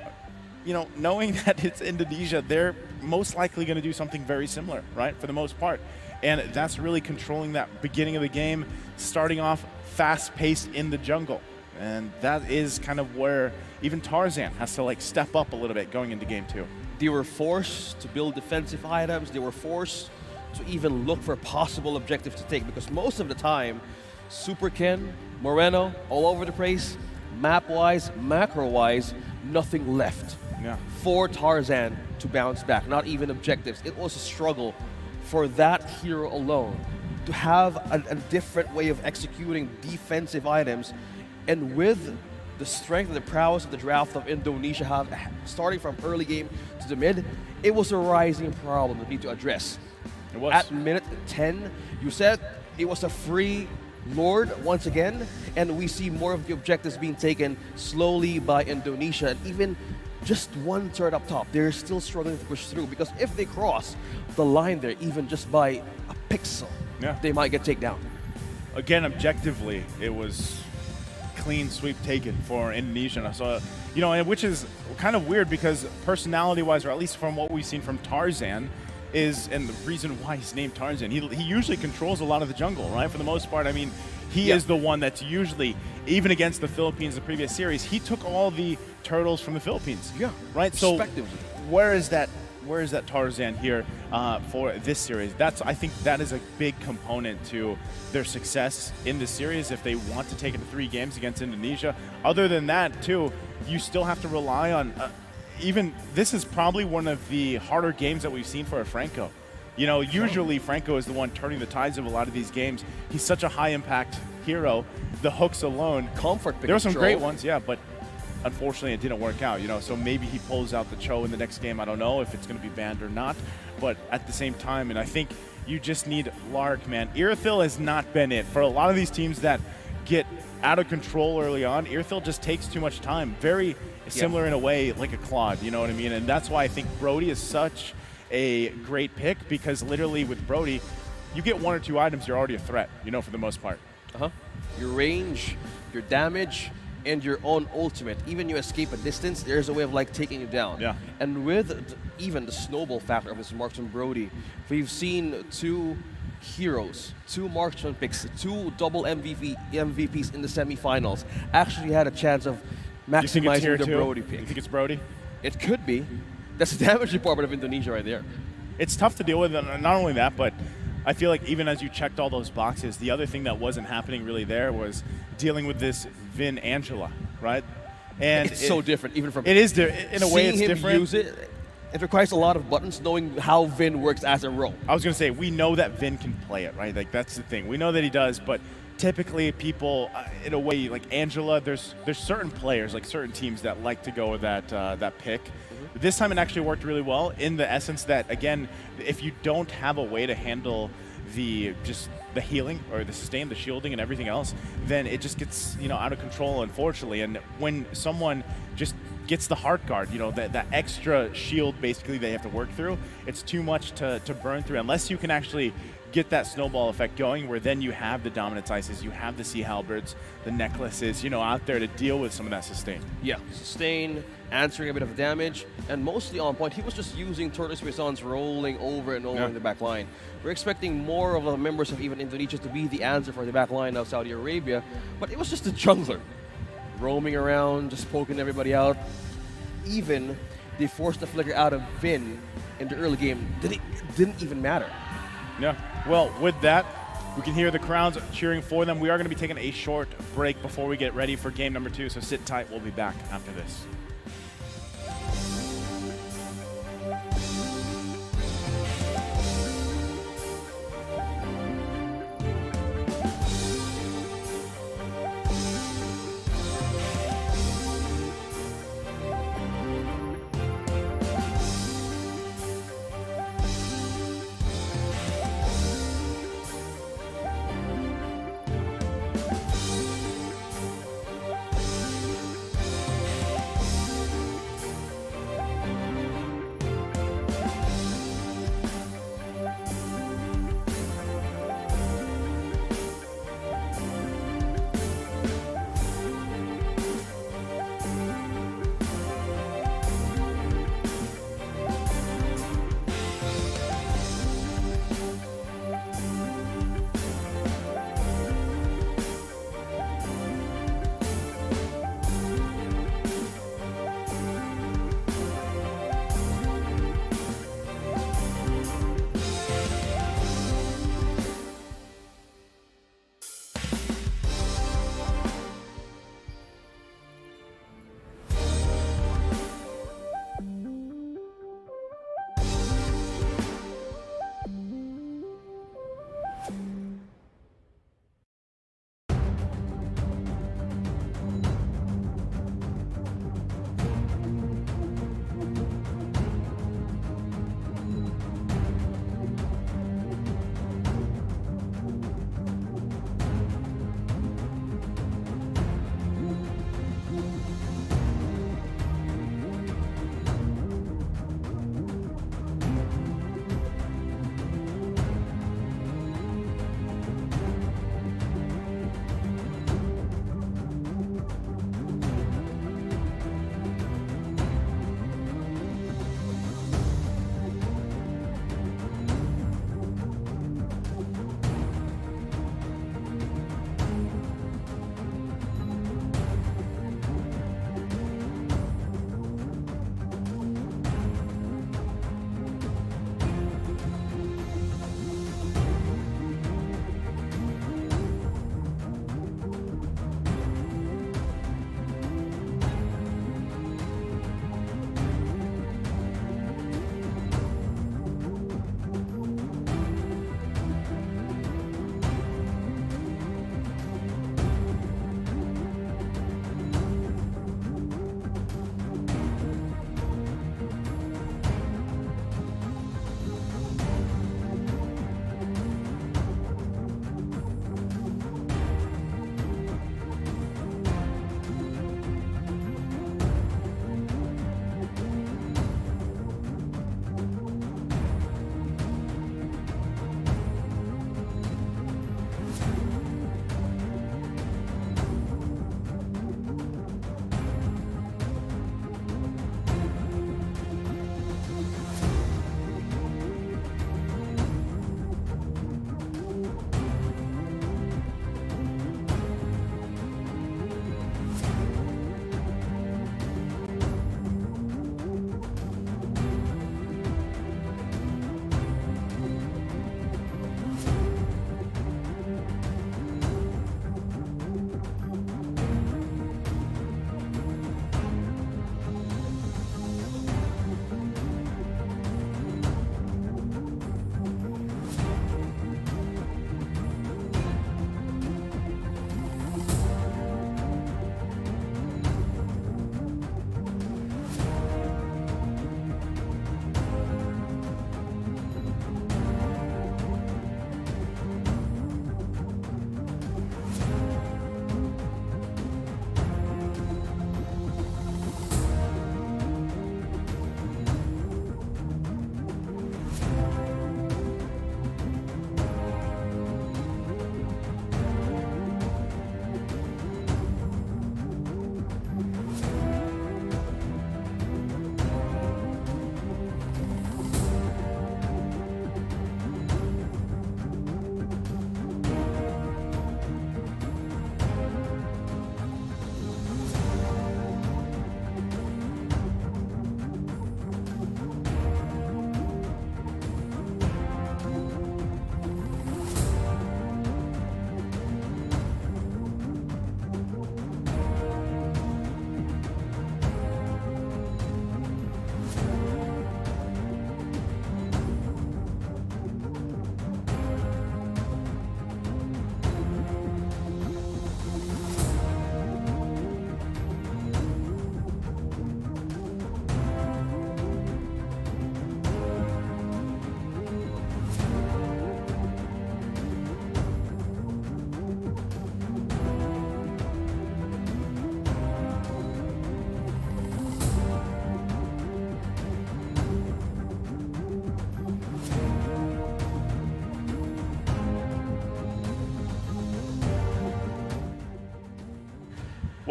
you know, knowing that it's Indonesia, they're most likely going to do something very similar, right, for the most part. And that's really controlling that beginning of the game, starting off fast-paced in the jungle. And that is kind of where even Tarzan has to, like, step up a little bit going into game 2. They were forced to build defensive items. They were forced to even look for possible objectives to take, because most of the time, Super Ken, Moreno, all over the place, map-wise, macro-wise, nothing left for Tarzan to bounce back, not even objectives. It was a struggle for that hero alone to have a different way of executing defensive items. And with the strength and the prowess of the draft of Indonesia, have, starting from early game to the mid, it was a rising problem that we need to address. It was. At minute 10, you said it was a free Lord once again, and we see more of the objectives being taken slowly by Indonesia, and even just one third up top, they're still struggling to push through, because if they cross the line there, even just by a pixel, they might get taken down. Again, objectively, it was clean sweep taken for Indonesia. So, you know, and which is kind of weird because personality-wise, or at least from what we've seen from Tarzan, and the reason why he's named Tarzan, he usually controls a lot of the jungle, right? For the most part, I mean, he is the one that's usually, even against the Philippines, the previous series, he took all the turtles from the Philippines. Yeah, right. So respectively. where is that Tarzan here for this series? I think that is a big component to their success in this series if they want to take it to 3 games against Indonesia. Other than that, too, you still have to rely on. Even this is probably one of the harder games that we've seen for a Franco. You know, usually Franco is the one turning the tides of a lot of these games. He's such a high-impact hero. The hooks alone, comfort. There were some great ones, yeah, but unfortunately it didn't work out. You know, so maybe he pulls out the Cho in the next game. I don't know if it's going to be banned or not, but at the same time, and I think you just need Lark, man. Irithil has not been it for a lot of these teams that get out of control early on. Irithil just takes too much time. Very similar in a way, like a Claude, you know what I mean? And that's why I think Brody is such a great pick, because literally with Brody, you get 1 or 2 items, you're already a threat, you know, for the most part. Your range, your damage, and your own ultimate. Even you escape a distance, there's a way of like taking you down. Yeah. And with even the snowball factor of his marksman Brody, we've seen 2 heroes, 2 marksman picks, 2 double MVPs in the semifinals actually had a chance of maximizing the Brody pick. You think it's Brody? It could be. That's the damage department of Indonesia right there. It's tough to deal with, and not only that, but I feel like even as you checked all those boxes, the other thing that wasn't happening really there was dealing with this Vin Angela, right? And it's so different, even from it is in a way it's seeing him different. Use it, it requires a lot of buttons, knowing how Vin works as a role. I was gonna say, we know that Vin can play it, right? Like that's the thing. We know that he does, but typically people, in a way, like Angela, there's certain players, like certain teams that like to go with that pick. This time it actually worked really well in the essence that, again, if you don't have a way to handle the healing or the sustain, the shielding and everything else, then it just gets, you know, out of control, unfortunately. And when someone just gets the heart guard, you know, that extra shield basically they have to work through, it's too much to burn through unless you can actually get that snowball effect going, where then you have the dominance ices, you have the sea halberds, the necklaces, you know, out there to deal with some of that sustain. Yeah, sustain, answering a bit of damage, and mostly on point. He was just using Tortoise Puissance rolling over and over in the back line. We're expecting more of the members of even Indonesia to be the answer for the back line of Saudi Arabia, but it was just a jungler roaming around, just poking everybody out. Even they forced the flicker out of Vin in the early game. It didn't even matter. Yeah. Well, with that, we can hear the crowds cheering for them. We are going to be taking a short break before we get ready for game number 2, so sit tight. We'll be back after this.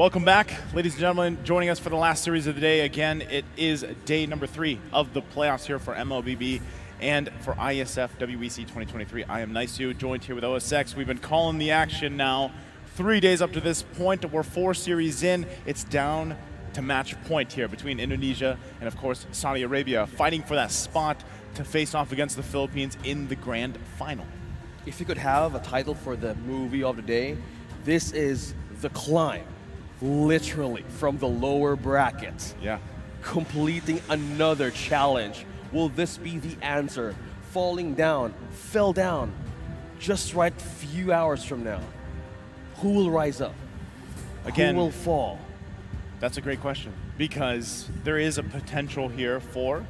Welcome back, ladies and gentlemen. Joining us for the last series of the day. Again, it is day number 3 of the playoffs here for MLBB and for IESF WEC 2023. I am Naisu, joined here with OSX. We've been calling the action now 3 days up to this point. We're 4 series in. It's down to match point here between Indonesia and, of course, Saudi Arabia, fighting for that spot to face off against the Philippines in the grand final. If you could have a title for the movie of the day, this is The Climb. Literally from the lower bracket. Yeah. Completing another challenge. Will this be the answer? Falling down, fell down, just right few hours from now. Who will rise up? Again, who will fall? That's a great question, because there is a potential here for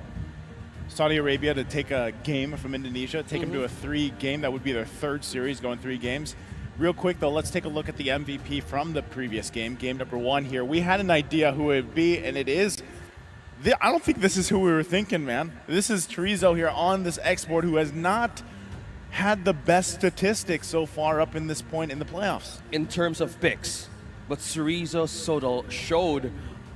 Saudi Arabia to take a game from Indonesia, take them to a 3-game. That would be their 3rd series, going 3 games. Real quick, though, let's take a look at the MVP from the previous game, game number 1 here. We had an idea who it would be, and it is... I don't think this is who we were thinking, man. This is Chorizo here on this X board, who has not had the best statistics so far up in this point in the playoffs. In terms of picks, but Chorizo Soto showed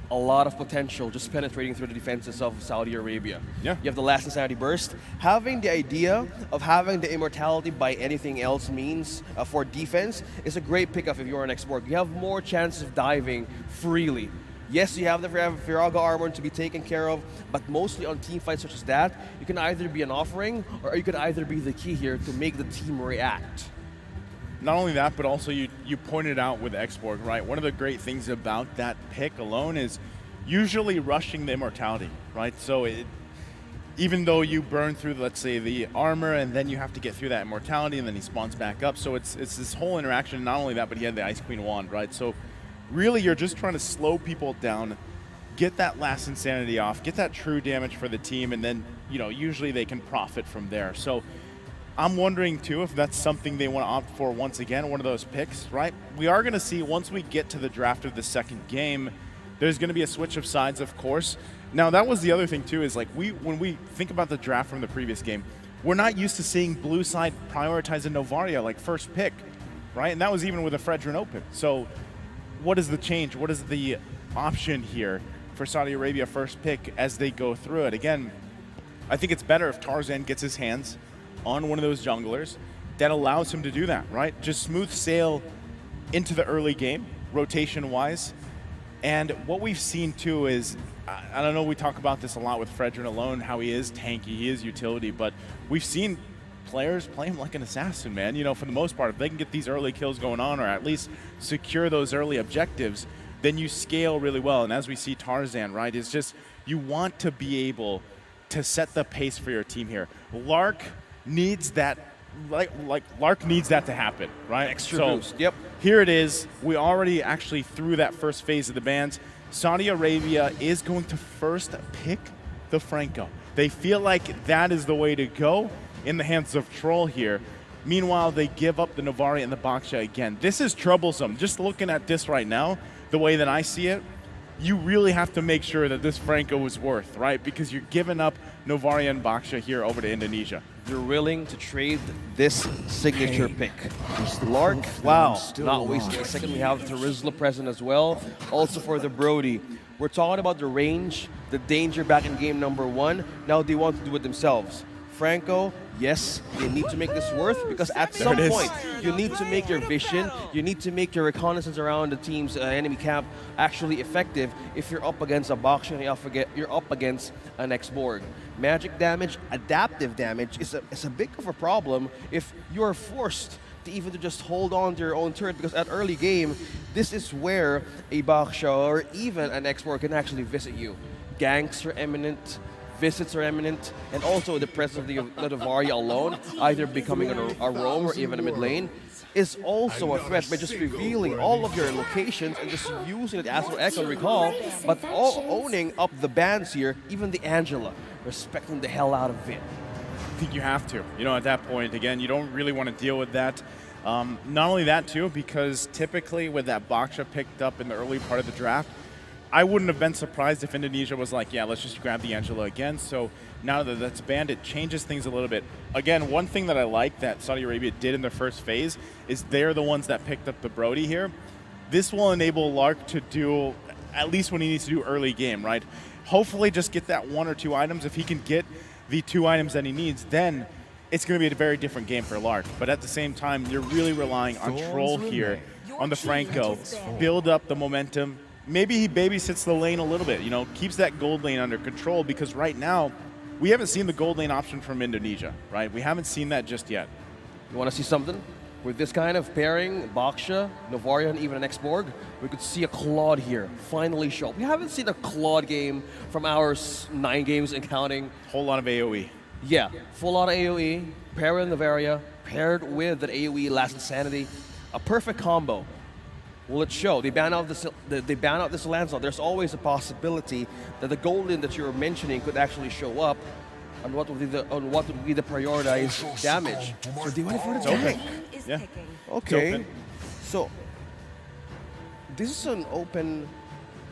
a lot of potential just penetrating through the defenses of Saudi Arabia. Yeah. You have the last insanity burst. Having the idea of having the immortality by anything else means for defense is a great pickup if you're an export. You have more chances of diving freely. Yes, you have the Firaga armor to be taken care of, but mostly on team fights such as that, you can either be an offering or you can either be the key here to make the team react. Not only that, but also you pointed out with X-Borg, right? One of the great things about that pick alone is usually rushing the immortality, right? So even though you burn through, let's say, the armor, and then you have to get through that immortality, and then he spawns back up. So it's this whole interaction. Not only that, but he had the Ice Queen wand, right? So really, you're just trying to slow people down, get that last insanity off, get that true damage for the team, and then, you know, usually they can profit from there. So I'm wondering, too, if that's something they want to opt for once again, one of those picks, right? We are going to see, once we get to the draft of the 2nd game, there's going to be a switch of sides, of course. Now, that was the other thing, too, is like when we think about the draft from the previous game, we're not used to seeing blue side prioritize a Novaria like first pick, right? And that was even with a Fredrin Open. So what is the change? What is the option here for Saudi Arabia first pick as they go through it? Again, I think it's better if Tarzan gets his hands on one of those junglers that allows him to do that, right? Just smooth sail into the early game, rotation-wise. And what we've seen, too, is, I don't know, we talk about this a lot with Fredrin alone, how he is tanky, he is utility, but we've seen players play him like an assassin, man. You know, for the most part, if they can get these early kills going on, or at least secure those early objectives, then you scale really well. And as we see Tarzan, right, it's just, you want to be able to set the pace for your team here. Lark needs that, Lark needs that to happen, right? Extra boost, yep. Here it is. We already actually through that first phase of the bans. Saudi Arabia is going to first pick the Franco. They feel like that is the way to go in the hands of Troll here. Meanwhile, they give up the Novaria and the Baksha again. This is troublesome. Just looking at this right now, the way that I see it, you really have to make sure that this Franco is worth, right? Because you're giving up Novaria and Baksha here over to Indonesia. You're willing to trade this signature pick. Lark, wow, not wasting a second. We have Terizla present as well. Also for the Brody. We're talking about the range, the danger back in game number 1. Now they want to do it themselves. Franco, yes, they need to make this worth, because at some point you need to make your vision, you need to make your reconnaissance around the team's enemy camp actually effective if you're up against a Baksha and you're up against an X-Borg. Magic damage, adaptive damage is a big of a problem if you're forced to even to just hold on to your own turret, because at early game, this is where a Baksha or even an X-Borg can actually visit you. Ganks are imminent, visits are imminent, and also the presence of the Novaria alone, either becoming a roam or even a mid lane, is also a threat by just revealing all of your locations and just using it as an echo recall, but all owning up the bans here, even the Angela, respecting the hell out of it. I think you have to. You know, at that point, again, you don't really want to deal with that. Not only that, too, because typically with that Baksha picked up in the early part of the draft, I wouldn't have been surprised if Indonesia was like, yeah, let's just grab the Angela again. So now that that's banned, it changes things a little bit. Again, one thing that I like that Saudi Arabia did in their first phase is they're the ones that picked up the Brody here. this will enable Lark to do at least what he needs to do early game, right? Hopefully just get that 1 or 2 items. If he can get the 2 items that he needs, then it's going to be a very different game for Lark. But at the same time, you're really relying on Troll here, on the Franco, build up the momentum. Maybe he babysits the lane a little bit, keeps that gold lane under control, because right now, we haven't seen the gold lane option from Indonesia, right? We haven't seen that just yet. You want to see something? With this kind of pairing, Baksha, Novaria, and even an X-Borg, we could see a Claude here finally show up. We haven't seen a Claude game from our 9 games and counting. Whole lot of AoE. Yeah, full lot of AoE, pair with Novaria, paired with that AoE Last Insanity. A perfect combo. Will it show? They ban out this Lancelot. There's always a possibility that the gold lane that you're mentioning could actually show up on what would be the prioritized damage. So they went for the tank. Yeah. Okay. So this is an open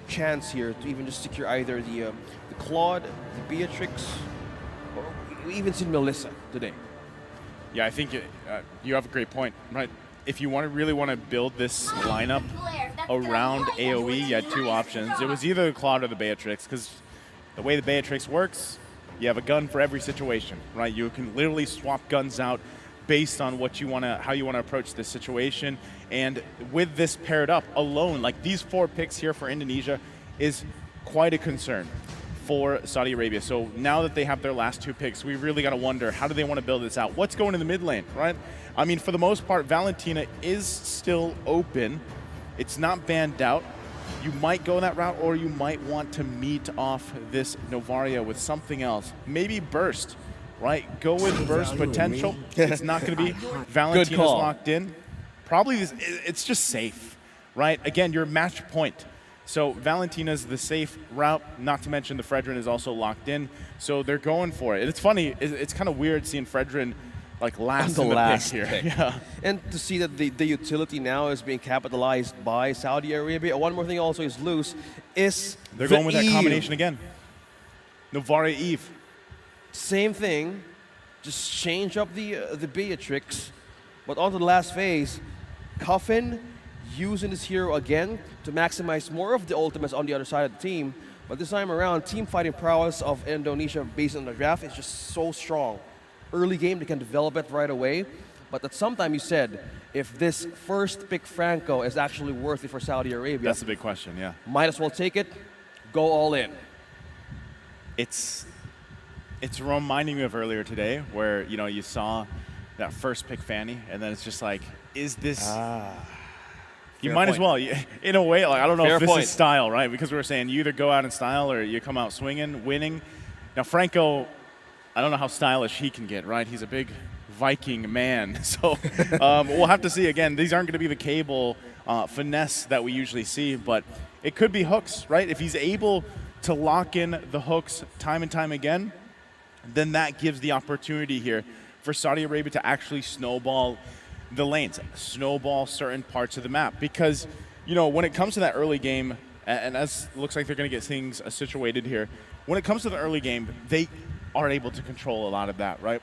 chance here to even just secure either the Claude, the Beatrix, or we even seen Melissa today. Yeah, I think you have a great point, right? If you really want to build this lineup around AoE, you had 2 options. It was either the Claude or the Beatrix, because the way the Beatrix works, you have a gun for every situation, right? You can literally swap guns out based on how you want to approach this situation. And with this paired up alone, like these 4 picks here for Indonesia is quite a concern for Saudi Arabia. So now that they have their last 2 picks, we really got to wonder, how do they want to build this out? What's going in the mid lane, right? I mean, for the most part, Valentina is still open. It's not banned out. You might go that route, or you might want to meet off this Novaria with something else. Maybe Burst, right? Go with Burst potential. It's not going to be Valentina's locked in. Probably it's just safe, right? Again, you're match point. So Valentina's the safe route, not to mention the Fredrin is also locked in. So they're going for it. It's funny, it's kind of weird seeing Fredrin like last in the pick here. Yeah. And to see that the utility now is being capitalized by Saudi Arabia. One more thing also is loose is they're going with that combination again. Novaria Eve. Same thing, just change up the Beatrix, but on to the last phase, Coffin using this hero again to maximize more of the ultimates on the other side of the team. But this time around, team fighting prowess of Indonesia based on the draft is just so strong. Early game, they can develop it right away. But at some time you said, if this first pick Franco is actually worth it for Saudi Arabia. That's a big question, yeah. Might as well take it, go all in. It's reminding me of earlier today where, you saw that first pick Fanny, and then it's just like, is this... You might as well, in a way, like I don't know if this is style, right? Because we were saying you either go out in style or you come out swinging, winning. Now Franco, I don't know how stylish he can get, right? He's a big Viking man, so we'll have to see. Again, these aren't going to be the cable finesse that we usually see, but it could be hooks, right? If he's able to lock in the hooks time and time again, then that gives the opportunity here for Saudi Arabia to actually snowball the lanes, snowball certain parts of the map. Because, when it comes to that early game, and as it looks like they're going to get things situated here, when it comes to the early game, they are able to control a lot of that, right?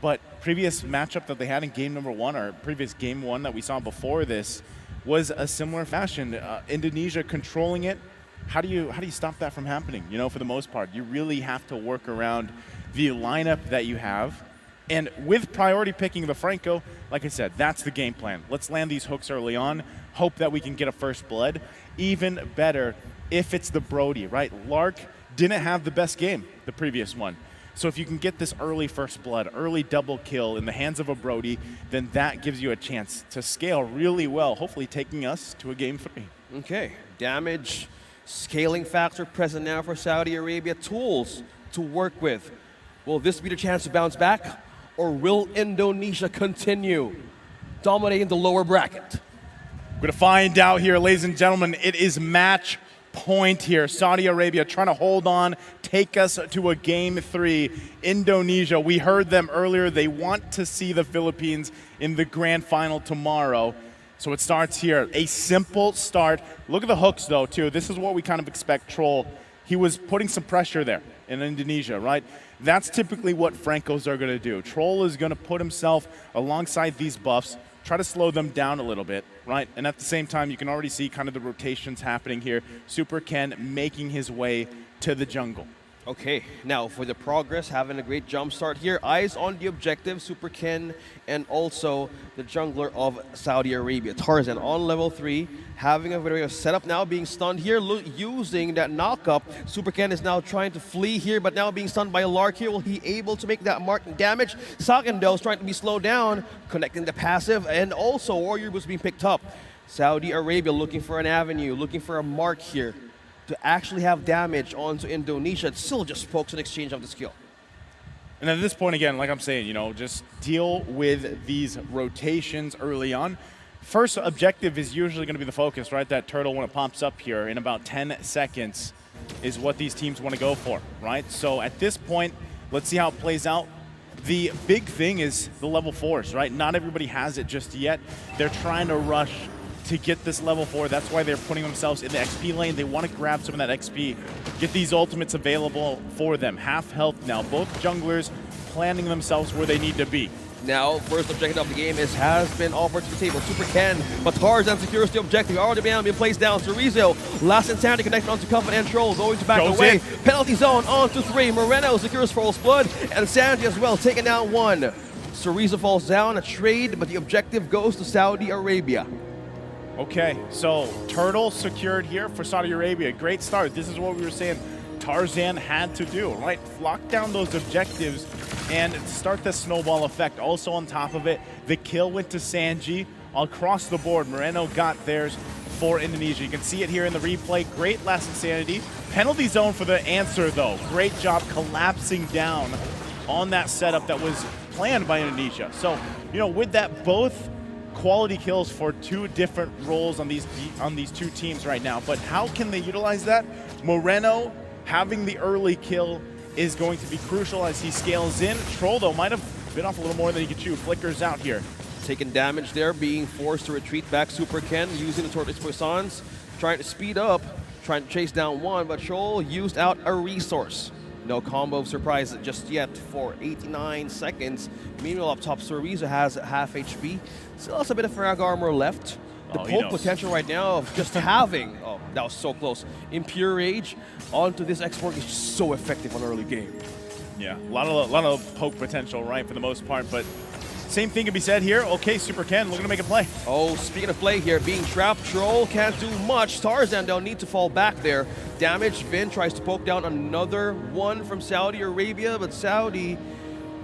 But previous matchup that they had in game number 1, or previous game 1 that we saw before this, was a similar fashion. Indonesia controlling it. How do you stop that from happening? For the most part, you really have to work around the lineup that you have. And with priority picking the Franco, like I said, that's the game plan. Let's land these hooks early on, hope that we can get a first blood. Even better if it's the Brody, right? Lark didn't have the best game, the previous one. So if you can get this early first blood, early double kill in the hands of a Brody, then that gives you a chance to scale really well, hopefully taking us to a game 3. Okay, damage, scaling factor present now for Saudi Arabia, tools to work with. Will this be the chance to bounce back? Or will Indonesia continue dominating the lower bracket? We're going to find out here, ladies and gentlemen. It is match point here. Saudi Arabia trying to hold on, take us to a game 3. Indonesia, we heard them earlier. They want to see the Philippines in the grand final tomorrow. So it starts here. A simple start. Look at the hooks, though, too. This is what we kind of expect Troll. He was putting some pressure there in Indonesia, right? That's typically what Francos are going to do. Troll is going to put himself alongside these buffs, try to slow them down a little bit, right? And at the same time, you can already see kind of the rotations happening here. Super Ken making his way to the jungle. Okay, now for the progress, having a great jump start here. Eyes on the objective, Super Ken, and also the jungler of Saudi Arabia, Tarzan, on level 3, having a very setup now, being stunned here, using that knock-up. Super Ken is now trying to flee here, but now being stunned by Lark here. Will he able to make that mark and damage? Sakandel is trying to be slowed down, connecting the passive, and also Warrior was being picked up. Saudi Arabia looking for an avenue, looking for a mark here to actually have damage onto Indonesia. It still just pokes an exchange of the skill. And at this point, again, like I'm saying, just deal with these rotations early on. First objective is usually going to be the focus, right? That turtle, when it pops up here in about 10 seconds, is what these teams want to go for, right? So at this point, let's see how it plays out. The big thing is the level 4s, right? Not everybody has it just yet. They're trying to rush to get this level 4. That's why they're putting themselves in the XP lane. They want to grab some of that XP, get these ultimates available for them. Half health now. Both junglers planning themselves where they need to be. Now, first objective of the game has been offered to the table. Super Ken, but Tarzan secures the objective. Already being placed down. Cerezo, last insanity connection onto Cuffin and Troll, going to back Goes away. in. Penalty zone onto 3. Moreno secures False Blood, and Sandy as well, taking down 1. Cerezo falls down, a trade, but the objective goes to Saudi Arabia. Okay, so Turtle secured here for Saudi Arabia. Great start. This is what we were saying Tarzan had to do, right? Lock down those objectives and start the snowball effect. Also on top of it, the kill went to Sanji. Across the board, Moreno got theirs for Indonesia. You can see it here in the replay. Great last insanity. Penalty zone for the answer, though. Great job collapsing down on that setup that was planned by Indonesia. So, with that, both quality kills for 2 different roles on these two teams right now. But how can they utilize that? Moreno having the early kill is going to be crucial as he scales in. Troll, though, might have been off a little more than he could chew. Flickers out here. Taking damage there, being forced to retreat back. Super Ken using the Tortoise Poissons, trying to speed up, trying to chase down 1, but Troll used out a resource. No combo of surprise just yet for 89 seconds. Meanwhile, up top, Cerezo has half HP. Still has a bit of frag armor left. The poke potential right now of just having, oh, that was so close. Impure Rage onto this export is so effective on early game. Yeah, a lot of poke potential, right, for the most part, but same thing can be said here. Okay, Super Ken looking to make a play. Oh, speaking of play here, being trapped, Troll can't do much. Tarzan, they'll need to fall back there. Damage, Vin tries to poke down another one from Saudi Arabia, but Saudi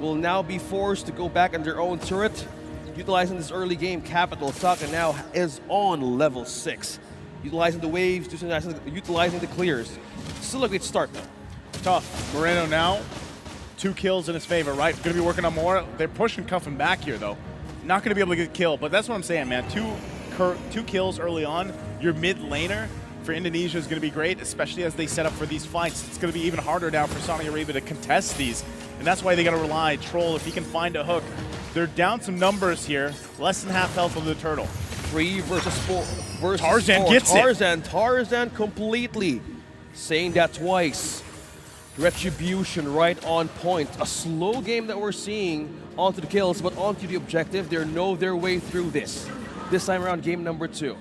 will now be forced to go back on their own turret. Utilizing this early game capital, Saka now is on level 6. Utilizing the waves, utilizing the clears. Still a great start though. Tough. Moreno now, 2 kills in his favor, right? Gonna be working on more. They're pushing Cuffin back here though. Not gonna be able to get a kill, but that's what I'm saying, man. Two kills early on. Your mid laner for Indonesia is gonna be great, especially as they set up for these fights. It's gonna be even harder now for Saudi Arabia to contest these, and that's why they gotta rely. Troll, if he can find a hook. They're down some numbers here. Less than half health of the turtle. 3 versus 4 versus Tarzan 4. gets it. Tarzan completely saying that twice. Retribution right on point. A slow game that we're seeing onto the kills, but onto the objective. They know their way through this. This time around, game number 2.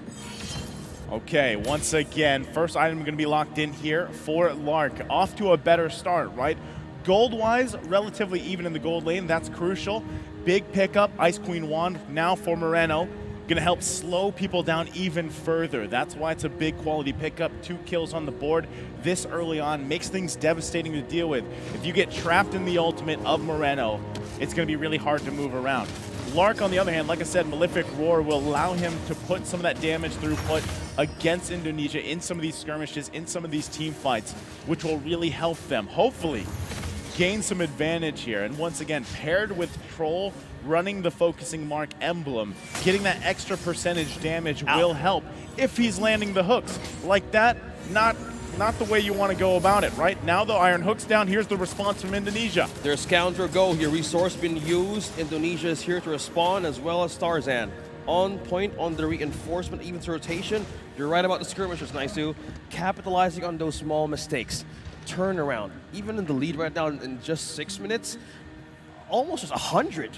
Okay, once again, first item going to be locked in here for Lark. Off to a better start, right? Gold-wise, relatively even in the gold lane. That's crucial. Big pickup, Ice Queen Wand now for Moreno. Going to help slow people down even further. That's why it's a big quality pickup. 2 kills on the board this early on. Makes things devastating to deal with. If you get trapped in the ultimate of Moreno, it's going to be really hard to move around. Lark, on the other hand, like I said, Malefic Roar will allow him to put some of that damage throughput against Indonesia in some of these skirmishes, in some of these team fights, which will really help them, hopefully, gain some advantage here. And once again, paired with Troll running the focusing mark emblem, getting that extra percentage damage will help if he's landing the hooks. Like that, not the way you want to go about it, right? Now the Iron Hook's down, here's the response from Indonesia. There's Scoundrel Go here, resource been used. Indonesia is here to respond, as well as Tarzan. On point on the reinforcement, even to rotation. You're right about the skirmishers, Naisu. Capitalizing on those small mistakes. Turnaround, even in the lead right now in just 6 minutes, almost just 100.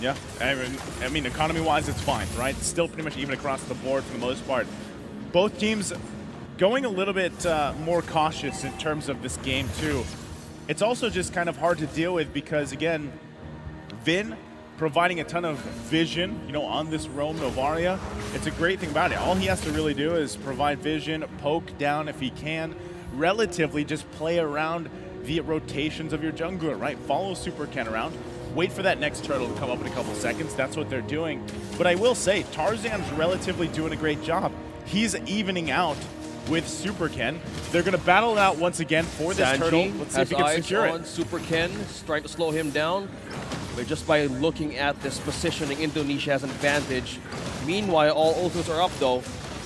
Yeah, I mean economy-wise, it's fine, right? Still pretty much even across the board for the most part. Both teams going a little bit more cautious in terms of this game too. It's also just kind of hard to deal with because, again, Vin providing a ton of vision, you know, on this roam Novaria. It's a great thing about it. All he has to really do is provide vision, poke down if he can, relatively just play around the rotations of your jungler, right? Follow Super Ken around, wait for that next turtle to come up in a couple seconds. That's what they're doing. But I will say, Tarzan's relatively doing a great job. He's evening out with Super Ken. They're going to battle it out once again for this Sanji turtle. Let's see if he can secure on it. Super Ken, trying to slow him down. But just by looking at this positioning, Indonesia has an advantage. Meanwhile, all ultimates are up though.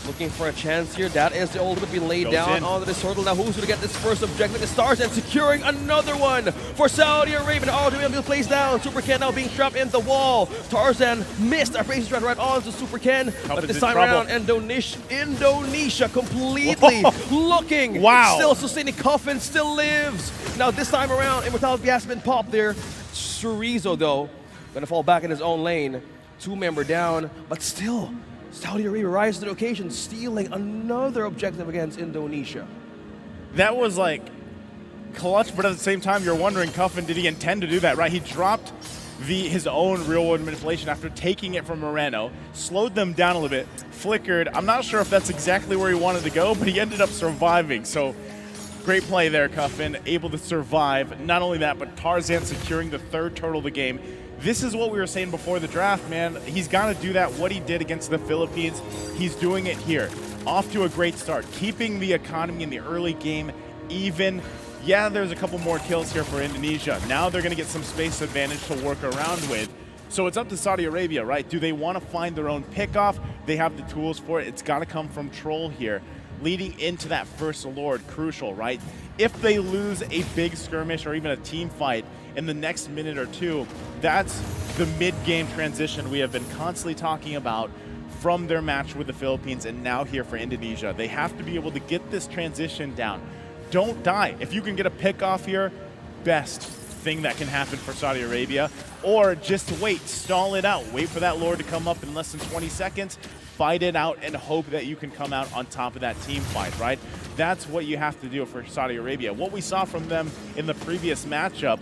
Looking for a chance here. That is the ultimate being laid Goes down in. onto this turtle. Now who's going to get this first objective? The Stars and securing another one for Saudi Arabia. The ultimate being placed down. Super Ken now being trapped in the wall. Tarzan missed a racing strike right onto Super Ken. But this time around, Indonesia completely looking. Wow. Still sustaining. Coffin still lives. Now this time around, immortality has been popped there. Chorizo though, gonna fall back in his own lane. 2-member down, but still, Saudi Arabia rises to the occasion, stealing another objective against Indonesia. That was like clutch, but at the same time, you're wondering, Cuffin, did he intend to do that, right? He dropped his own real-world manipulation after taking it from Moreno, slowed them down a little bit, flickered. I'm not sure if that's exactly where he wanted to go, but he ended up surviving. So great play there, Cuffin, able to survive. Not only that, but Tarzan securing the third turtle of the game. This is what we were saying before the draft, man. He's got to do that. What he did against the Philippines, he's doing it here. Off to a great start, keeping the economy in the early game even. Yeah, there's a couple more kills here for Indonesia. Now they're going to get some space advantage to work around with. So it's up to Saudi Arabia, right? Do they want to find their own pickoff? They have the tools for it. It's got to come from Troll here. Leading into that first Lord, crucial, right? If they lose a big skirmish or even a team fight in the next minute or two, that's the mid-game transition we have been constantly talking about from their match with the Philippines and now here for Indonesia. They have to be able to get this transition down. Don't die. If you can get a pick off here, best thing that can happen for Saudi Arabia. Or just wait, stall it out. Wait for that Lord to come up in less than 20 seconds. Fight it out and hope that you can come out on top of that team fight, right? That's what you have to do for Saudi Arabia. What we saw from them in the previous matchup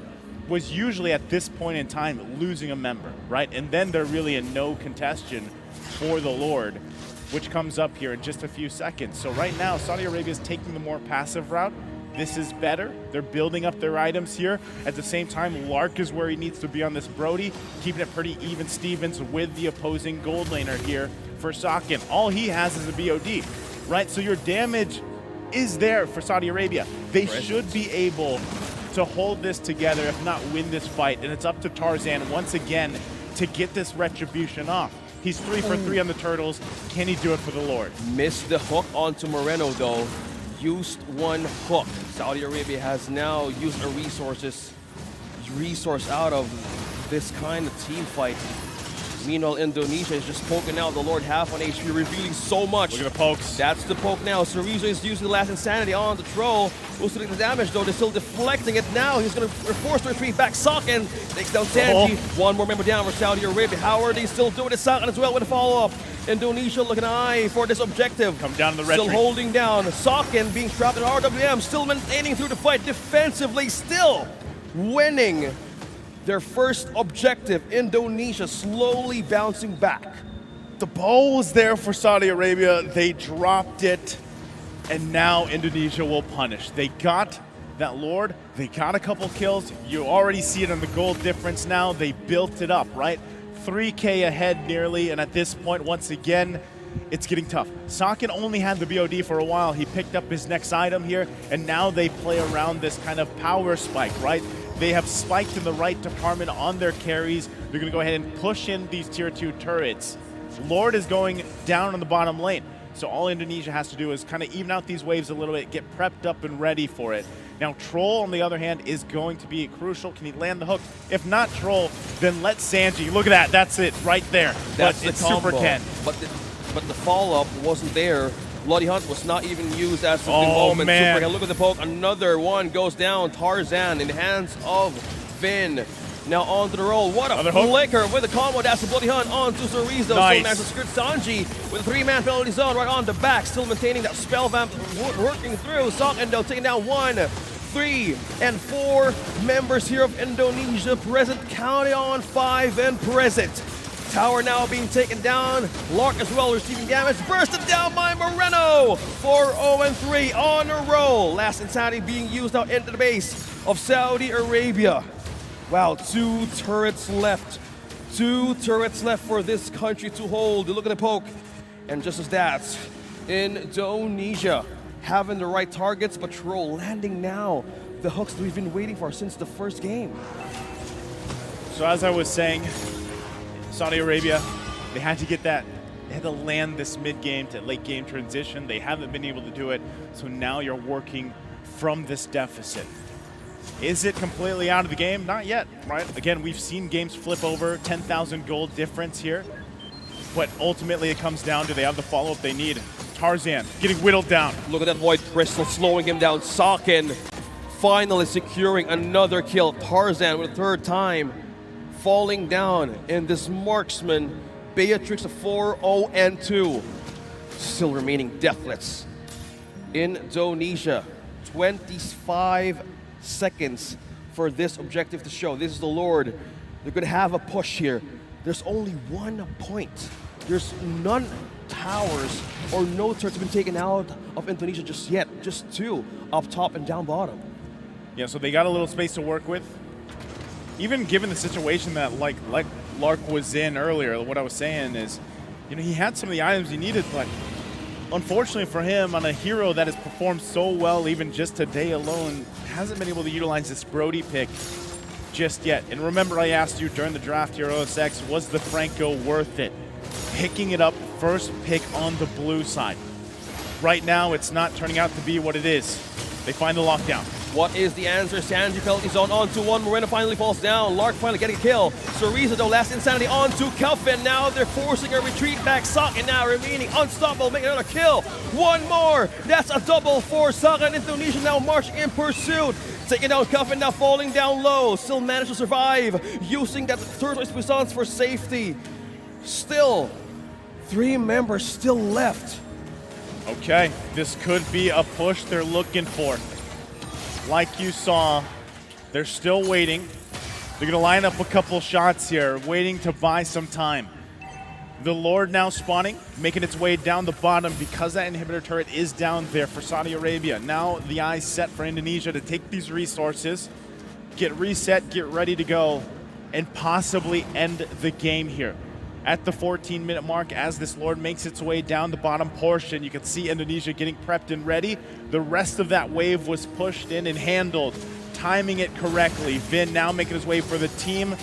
was usually at this point in time losing a member, right? And then they're really in no contention for the Lord, which comes up here in just a few seconds. So right now, Saudi Arabia is taking the more passive route. This is better. They're building up their items here. At the same time, Lark is where he needs to be on this Brody, keeping it pretty even Stevens with the opposing gold laner here for Sakin. All he has is a BOD, right? So your damage is there for Saudi Arabia. They should be able to hold this together, if not win this fight. And it's up to Tarzan once again to get this retribution off. He's 3 for 3 on the turtles. Can he do it for the Lord? Missed the hook onto Moreno though. Used one hook. Saudi Arabia has now used a resource out of this kind of team fight. Meanwhile, Indonesia is just poking out the Lord half on HP, revealing so much. Look at the pokes. That's the poke now. Chorizo is using the last insanity on the Troll. Also taking the damage though, they're still deflecting it now. He's going to force the retreat back. Sakin takes down Sanji. One more member down for Saudi Arabia. How are they still doing it? Sakin as well with a follow-up. Indonesia looking eye for this objective. Come down to the red Still holding down. Sakin being trapped in RWM. Still maintaining through the fight defensively. Still winning their first objective. Indonesia slowly bouncing back. The ball was there for Saudi Arabia. They dropped it, and now Indonesia will punish. They got that Lord. They got a couple kills. You already see it in the gold difference now. They built it up, right? 3K ahead nearly, and at this point, once again, it's getting tough. Sakin only had the BOD for a while. He picked up his next item here, and now they play around this kind of power spike, right? They have spiked in the right department on their carries. They're going to go ahead and push in these tier 2 turrets. Lord is going down on the bottom lane. So all Indonesia has to do is kind of even out these waves a little bit, get prepped up and ready for it. Now Troll, on the other hand, is going to be crucial. Can he land the hook? If not Troll, then let Sanji. Look at that. That's it right there. That's but it's the combo. Super Ken. But the follow-up wasn't there. Bloody Hunt was not even used as of the Oh, moment. man. Super Ken, look at the poke. Another one goes down. Tarzan in the hands of Vin. Now on to the roll. What a Other hook. flicker with the combo. That's the Bloody Hunt on to Cerise. Nice. Still managed to skirt Sanji with a 3-man penalty zone right on the back. Still maintaining that spell vamp working through. Endo taking down 1, 3, and 4 members here of Indonesia present. Counting on 5 and present. Tower now being taken down. Lark as well receiving damage. Bursted down by Moreno. 4-0-3 on a roll. Last Insanity being used now into the base of Saudi Arabia. Wow, 2 turrets left. 2 turrets left for this country to hold. Look at the poke. And just as that, Indonesia having the right targets, but Troll landing now the hooks that we've been waiting for since the first game. So as I was saying, Saudi Arabia, they had to get that. They had to land this mid-game to late-game transition. They haven't been able to do it, so now you're working from this deficit. Is it completely out of the game? Not yet, right? Again, we've seen games flip over, 10,000 gold difference here. But ultimately it comes down to they have the follow-up they need. Tarzan getting whittled down. Look at that Void Crystal slowing him down. Saken finally securing another kill. Tarzan with a 3rd time falling down in this marksman. Beatrix of 4-0-2. Still remaining deathless. Indonesia, 25 seconds for this objective to show. This is the Lord. They're going to have a push here. There's only 1 point. There's none towers or no turrets have been taken out of Indonesia just yet. Just 2 up top and down bottom. Yeah, so they got a little space to work with. Even given the situation that like Lark was in earlier, what I was saying is, you know, he had some of the items he needed, but unfortunately for him, on a hero that has performed so well even just today alone, hasn't been able to utilize this Brody pick just yet. And remember, I asked you during the draft here, OSX, was the Franco worth it? Picking it up, first pick on the blue side. Right now, it's not turning out to be what it is. They find the lockdown. What is the answer? Sanji penalty zone onto 1. Moreno finally falls down. Lark finally getting a kill. Cereza though, last Insanity onto Kelvin. Now they're forcing a retreat back. Saken now remaining unstoppable, making another kill. 1 more. That's a double for Saken. Indonesia now marching in pursuit. Taking down Kelvin, now falling down low. Still managed to survive, using that Turtle's Puissance for safety. Still, 3 members still left. Okay, this could be a push they're looking for. Like you saw, they're still waiting. They're gonna line up a couple shots here, waiting to buy some time. The Lord now spawning, making its way down the bottom because that inhibitor turret is down there for Saudi Arabia. Now the eye's set for Indonesia to take these resources, get reset, get ready to go, and possibly end the game here. At the 14-minute mark, as this Lord makes its way down the bottom portion, you can see Indonesia getting prepped and ready. The rest of that wave was pushed in and handled, timing it correctly. Vin now making his way for the team.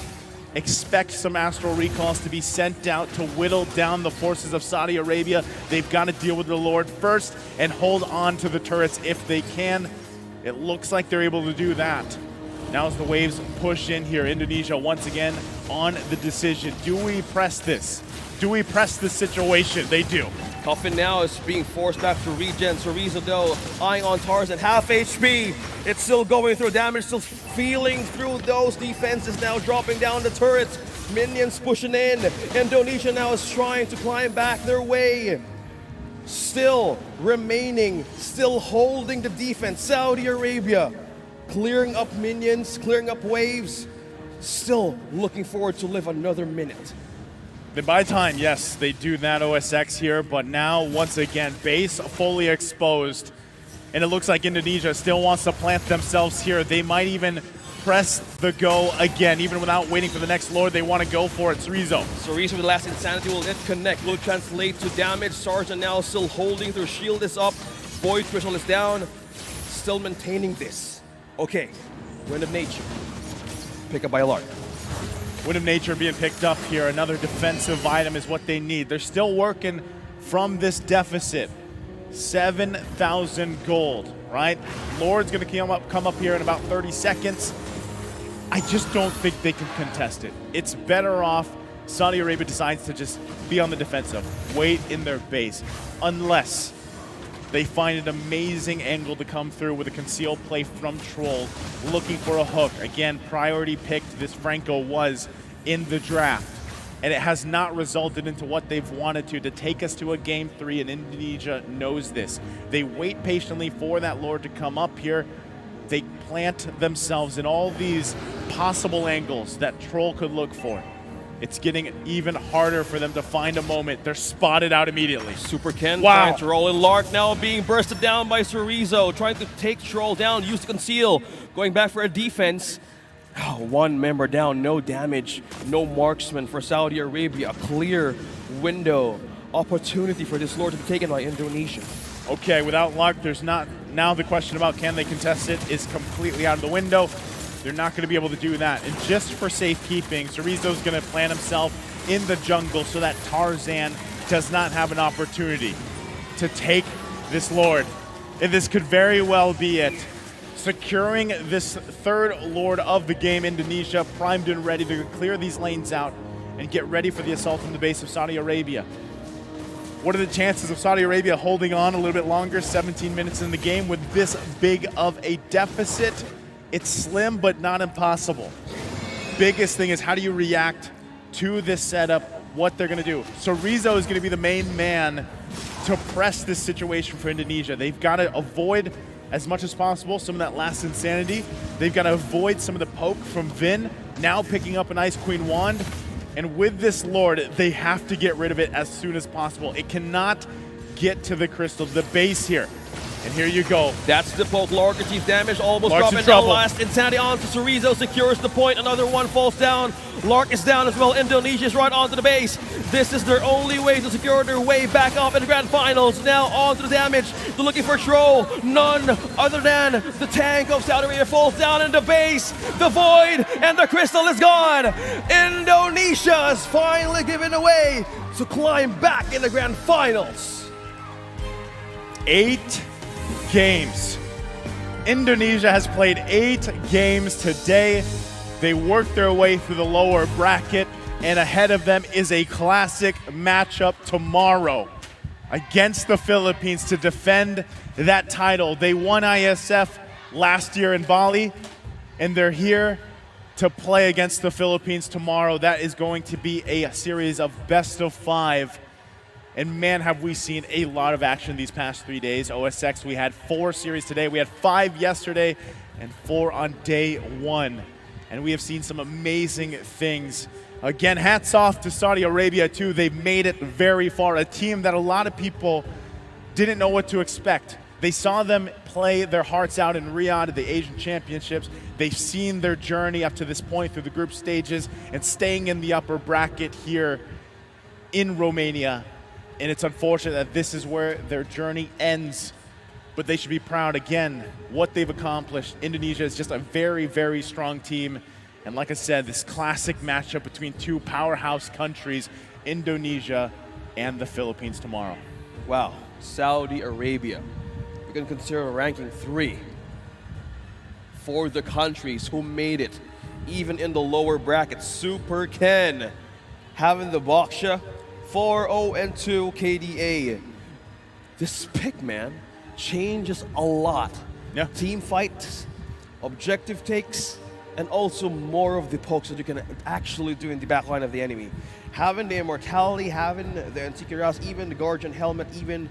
Expect some astral recalls to be sent out to whittle down the forces of Saudi Arabia. They've got to deal with the Lord first and hold on to the turrets if they can. It looks like they're able to do that. Now as the waves push in here, Indonesia once again on the decision. Do we press this? Do we press this situation? They do. Coffin now is being forced back to regen. Cereza though, eyeing on Tarzan, half HP. It's still going through damage, still feeling through those defenses now, dropping down the turrets. Minions pushing in. Indonesia now is trying to climb back their way. Still remaining, still holding the defense. Saudi Arabia clearing up minions, clearing up waves. Still looking forward to live another minute. They buy time, yes, they do that OSX here, but now, once again, base fully exposed. And it looks like Indonesia still wants to plant themselves here. They might even press the go again, even without waiting for the next Lord. They want to go for it. Cereza. Cereza with the last Insanity, will it connect? Will it translate to damage? Sergeant now still holding, their shield is up. Void Crystal is down. Still maintaining this. Okay, Wind of Nature. Pick up by Lark. Wind of Nature being picked up here. Another defensive item is what they need. They're still working from this deficit. 7,000 gold, right? Lord's gonna come up here in about 30 seconds. I just don't think they can contest it. It's better off Saudi Arabia decides to just be on the defensive, wait in their base, unless They find an amazing angle to come through with a concealed play from Troll, looking for a hook. Again, priority picked, this Franco was in the draft, and it has not resulted into what they've wanted to take us to a Game 3, and Indonesia knows this. They wait patiently for that Lord to come up here. They plant themselves in all these possible angles that Troll could look for. It's getting even harder for them to find a moment. They're spotted out immediately. Super Ken Wow. trying to roll in. Lark now being bursted down by Chorizo, trying to take Troll down, use to conceal, going back for a defense. Oh, one member down, no damage, no marksman for Saudi Arabia. A clear window, opportunity for this Lord to be taken by Indonesia. Okay, without luck, there's not, now the question about can they contest it is completely out of the window. They're not going to be able to do that. And just for safekeeping, Chorizo's going to plant himself in the jungle so that Tarzan does not have an opportunity to take this Lord. And this could very well be it. Securing this third Lord of the game, Indonesia, primed and ready to clear these lanes out and get ready for the assault on the base of Saudi Arabia. What are the chances of Saudi Arabia holding on a little bit longer, 17 minutes in the game with this big of a deficit? It's slim, but not impossible. Biggest thing is how do you react to this setup, what they're gonna do. Chorizo is gonna be the main man to press this situation for Indonesia. They've gotta avoid as much as possible some of that last insanity. They've gotta avoid some of the poke from Vin, now picking up an Ice Queen Wand. And with this Lord, they have to get rid of it as soon as possible. It cannot get to the crystal, the base here. And here you go. That's the poke. Lark achieves damage, almost Lark's dropping in trouble. last insanity onto Chorizo, secures the point. Another one falls down. Lark is down as well. Indonesia is right onto the base. This is their only way to secure their way back up in the grand finals. Now onto the damage. They're looking for Troll. None other than the tank of Saudi Arabia falls down in the base. The void and the crystal is gone. Indonesia is finally given away to climb back in the grand finals. 8 games. Indonesia has played 8 games today. They worked their way through the lower bracket, and ahead of them is a classic matchup tomorrow against the Philippines to defend that title. They won IESF last year in Bali, and they're here to play against the Philippines tomorrow. That is going to be a series of best of 5. And man, have we seen a lot of action these past 3 days. OSX, we had 4 series today. We had 5 yesterday and 4 on day 1. And we have seen some amazing things. Again, hats off to Saudi Arabia too. They've made it very far. A team that a lot of people didn't know what to expect. They saw them play their hearts out in Riyadh at the Asian Championships. They've seen their journey up to this point through the group stages and staying in the upper bracket here in Romania. And it's unfortunate that this is where their journey ends, but they should be proud again what they've accomplished. Indonesia is just a very, very strong team. And like I said, this classic matchup between 2 powerhouse countries, Indonesia and the Philippines tomorrow. Wow, Saudi Arabia. We're going to consider ranking 3 for the countries who made it, even in the lower bracket. Super Ken having the Boksha. 4-0-2 KDA. This pick, man, changes a lot. Yeah. Team fights, objective takes, and also more of the pokes that you can actually do in the backline of the enemy. Having the immortality, having the Antikyras, even the Guardian helmet, even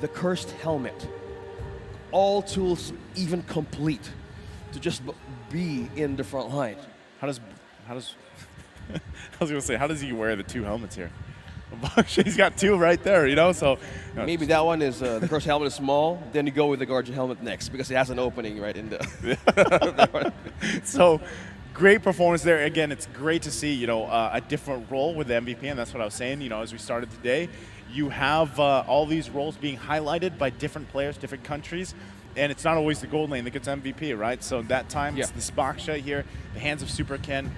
the cursed helmet. All tools even complete to just be in the front line. How does I was gonna say, how does he wear the 2 helmets here? He's got 2 right there, you know. So maybe that one is the first helmet is small. Then you go with the Guardian helmet next because it has an opening right in the. So great performance there. Again, it's great to see a different role with the MVP, and that's what I was saying. As we started today, you have all these roles being highlighted by different players, different countries. And it's not always the gold lane that gets MVP, right? So that time it's the Spaksha here, the hands of Super Ken.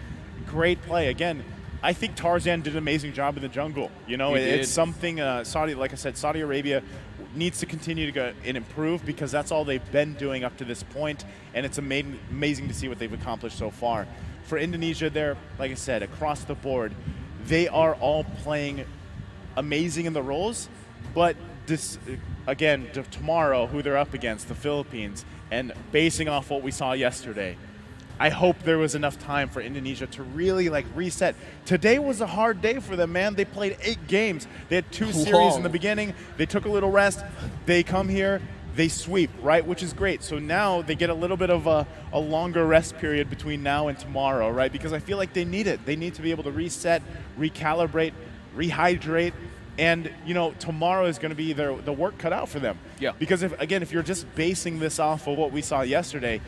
Great play. Again, I think Tarzan did an amazing job in the jungle. It's something like I said, Saudi Arabia needs to continue to go and improve because that's all they've been doing up to this point, and it's amazing to see what they've accomplished so far. For Indonesia, they're, like I said, across the board, they are all playing amazing in the roles, but again, tomorrow, who they're up against, the Philippines, and basing off what we saw yesterday, I hope there was enough time for Indonesia to really reset. Today was a hard day for them, man. They played 8 games. They had 2 series in the beginning. They took a little rest. They come here, they sweep, right, which is great. So now they get a little bit of a longer rest period between now and tomorrow, right, because I feel like they need it. They need to be able to reset, recalibrate, rehydrate, and tomorrow is going to be the work cut out for them. Yeah. Because if you're just basing this off of what we saw yesterday,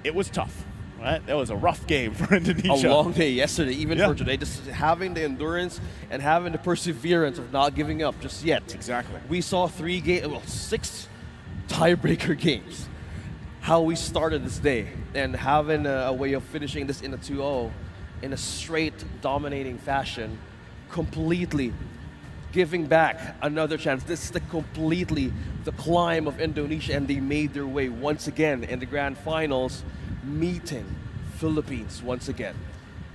it was tough, right? It was a rough game for Indonesia. A long day yesterday, even for today. Just having the endurance and having the perseverance of not giving up just yet. Exactly. We saw 6 tiebreaker games. How we started this day and having a way of finishing this in a 2-0 in a straight dominating fashion, completely giving back another chance. This is the climb of Indonesia, and they made their way once again in the grand finals, meeting Philippines once again.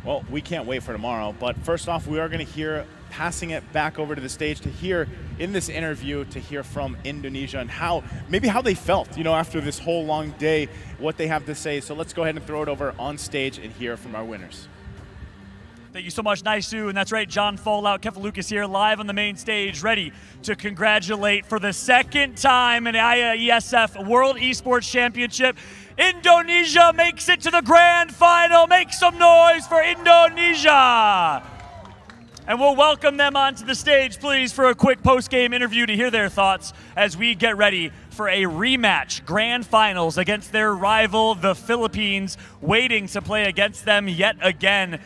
Well, we can't wait for tomorrow, but first off, we are going to hear, passing it back over to the stage to hear in this interview, to hear from Indonesia and how they felt, after this whole long day, what they have to say. So let's go ahead and throw it over on stage and hear from our winners. Thank you so much, Naisu. And that's right, John Fallout, Kefalukas here, live on the main stage, ready to congratulate for the second time in IESF World Esports Championship. Indonesia makes it to the grand final. Make some noise for Indonesia. And we'll welcome them onto the stage, please, for a quick post-game interview to hear their thoughts as we get ready for a rematch, grand finals against their rival, the Philippines, waiting to play against them yet again.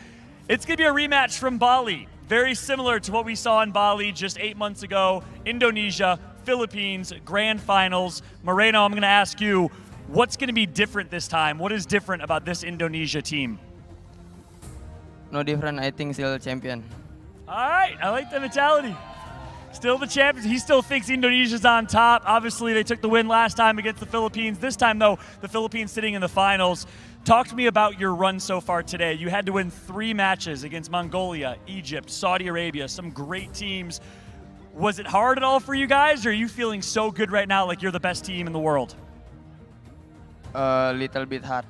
It's going to be a rematch from Bali, very similar to what we saw in Bali just 8 months ago. Indonesia, Philippines, grand finals. Moreno, I'm going to ask you, what's going to be different this time? What is different about this Indonesia team? No different, I think still champion. All right, I like the mentality. Still the champions. He still thinks Indonesia's on top. Obviously, they took the win last time against the Philippines. This time, though, the Philippines sitting in the finals. Talk to me about your run so far today. You had to win 3 matches against Mongolia, Egypt, Saudi Arabia, some great teams. Was it hard at all for you guys, or are you feeling so good right now like you're the best team in the world? A little bit hard.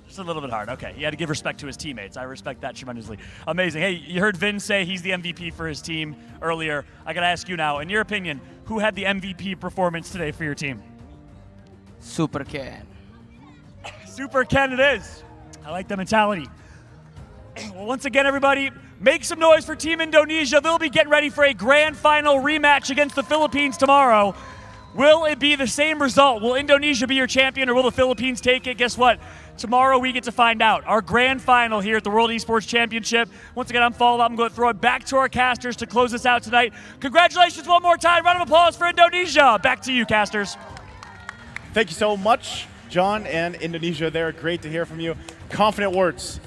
Just a little bit hard. Okay, you had to give respect to his teammates. I respect that tremendously. Amazing. Hey, you heard Vin say he's the MVP for his team earlier. I got to ask you now, in your opinion, who had the MVP performance today for your team? Super Ken. Super Ken it is. I like the mentality. Well, once again, everybody, make some noise for Team Indonesia. They'll be getting ready for a grand final rematch against the Philippines tomorrow. Will it be the same result? Will Indonesia be your champion, or will the Philippines take it? Guess what? Tomorrow we get to find out. Our grand final here at the World Esports Championship. Once again, I'm Fallout. I'm going to throw it back to our casters to close us out tonight. Congratulations one more time. Round of applause for Indonesia. Back to you, casters. Thank you so much, John and Indonesia. They're great to hear from you. Confident words,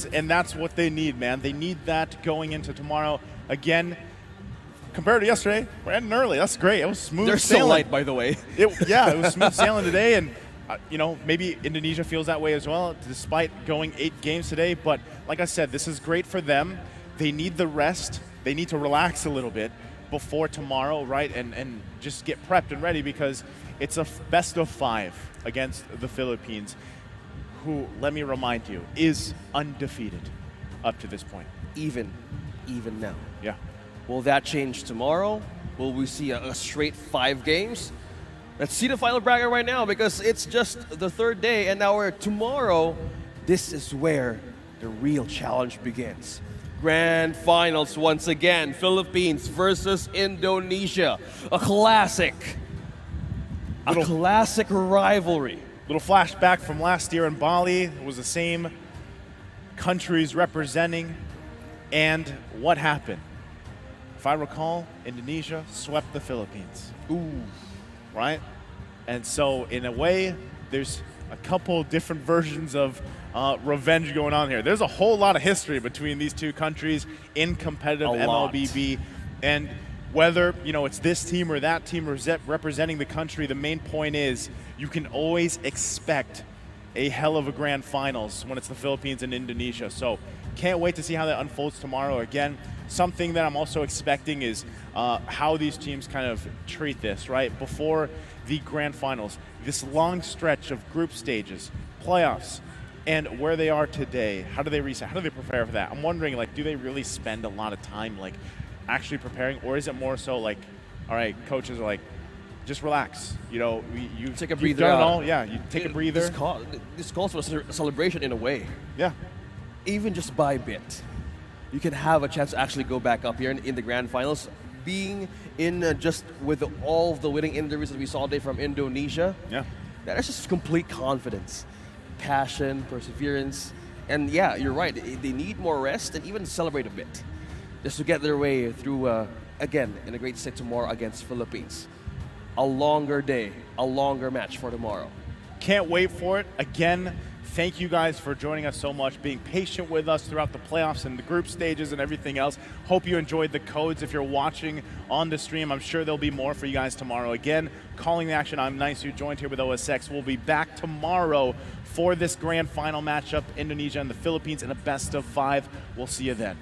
and that's what they need, man. They need that going into tomorrow. Again, compared to yesterday, we're ending early. That's great. It was smooth They're sailing. so light, by the way. It was smooth sailing today, and maybe Indonesia feels that way as well, despite going 8 games today. But like I said, this is great for them. They need the rest. They need to relax a little bit before tomorrow, right? And just get prepped and ready, because it's a best of 5 against the Philippines, who, let me remind you, is undefeated up to this point. Even now. Yeah. Will that change tomorrow? Will we see a straight 5 games? Let's see the final bracket right now, because it's just the 3rd day, and now tomorrow, this is where the real challenge begins. Grand finals once again, Philippines versus Indonesia. A classic rivalry. Little flashback from last year in Bali. It was the same countries representing. And what happened? If I recall, Indonesia swept the Philippines. Ooh. Right? And so, in a way, there's a couple different versions of revenge going on here. There's a whole lot of history between these two countries in competitive MLBB. And whether it's this team or that team representing the country, the main point is you can always expect a hell of a grand finals when it's the Philippines and Indonesia. So can't wait to see how that unfolds tomorrow. Again, something that I'm also expecting is how these teams kind of treat this, right? Before the grand finals, this long stretch of group stages, playoffs, and where they are today, how do they reset? How do they prepare for that? I'm wondering, like, do they really spend a lot of time, like, actually preparing, or is it more so like, all right, coaches are like, just relax. You know, you Take a you've breather done it out. all. Yeah, you take a breather. This calls for a celebration in a way. Yeah, Even just by bit, you can have a chance to actually go back up here in the grand finals. Being in just with all of the winning interviews that we saw today from Indonesia, yeah. that is just complete confidence, passion, perseverance. And yeah, you're right. They need more rest and even celebrate a bit just to get their way through, again, in a great set tomorrow against Philippines. A longer day, a longer match for tomorrow. Can't wait for it. Again, thank you guys for joining us so much, being patient with us throughout the playoffs and the group stages and everything else. Hope you enjoyed the codes. If you're watching on the stream, I'm sure there'll be more for you guys tomorrow. Again, calling the action, I'm Nice, joined here with OSX. We'll be back tomorrow for this grand final matchup, Indonesia and the Philippines in a best of 5. We'll see you then.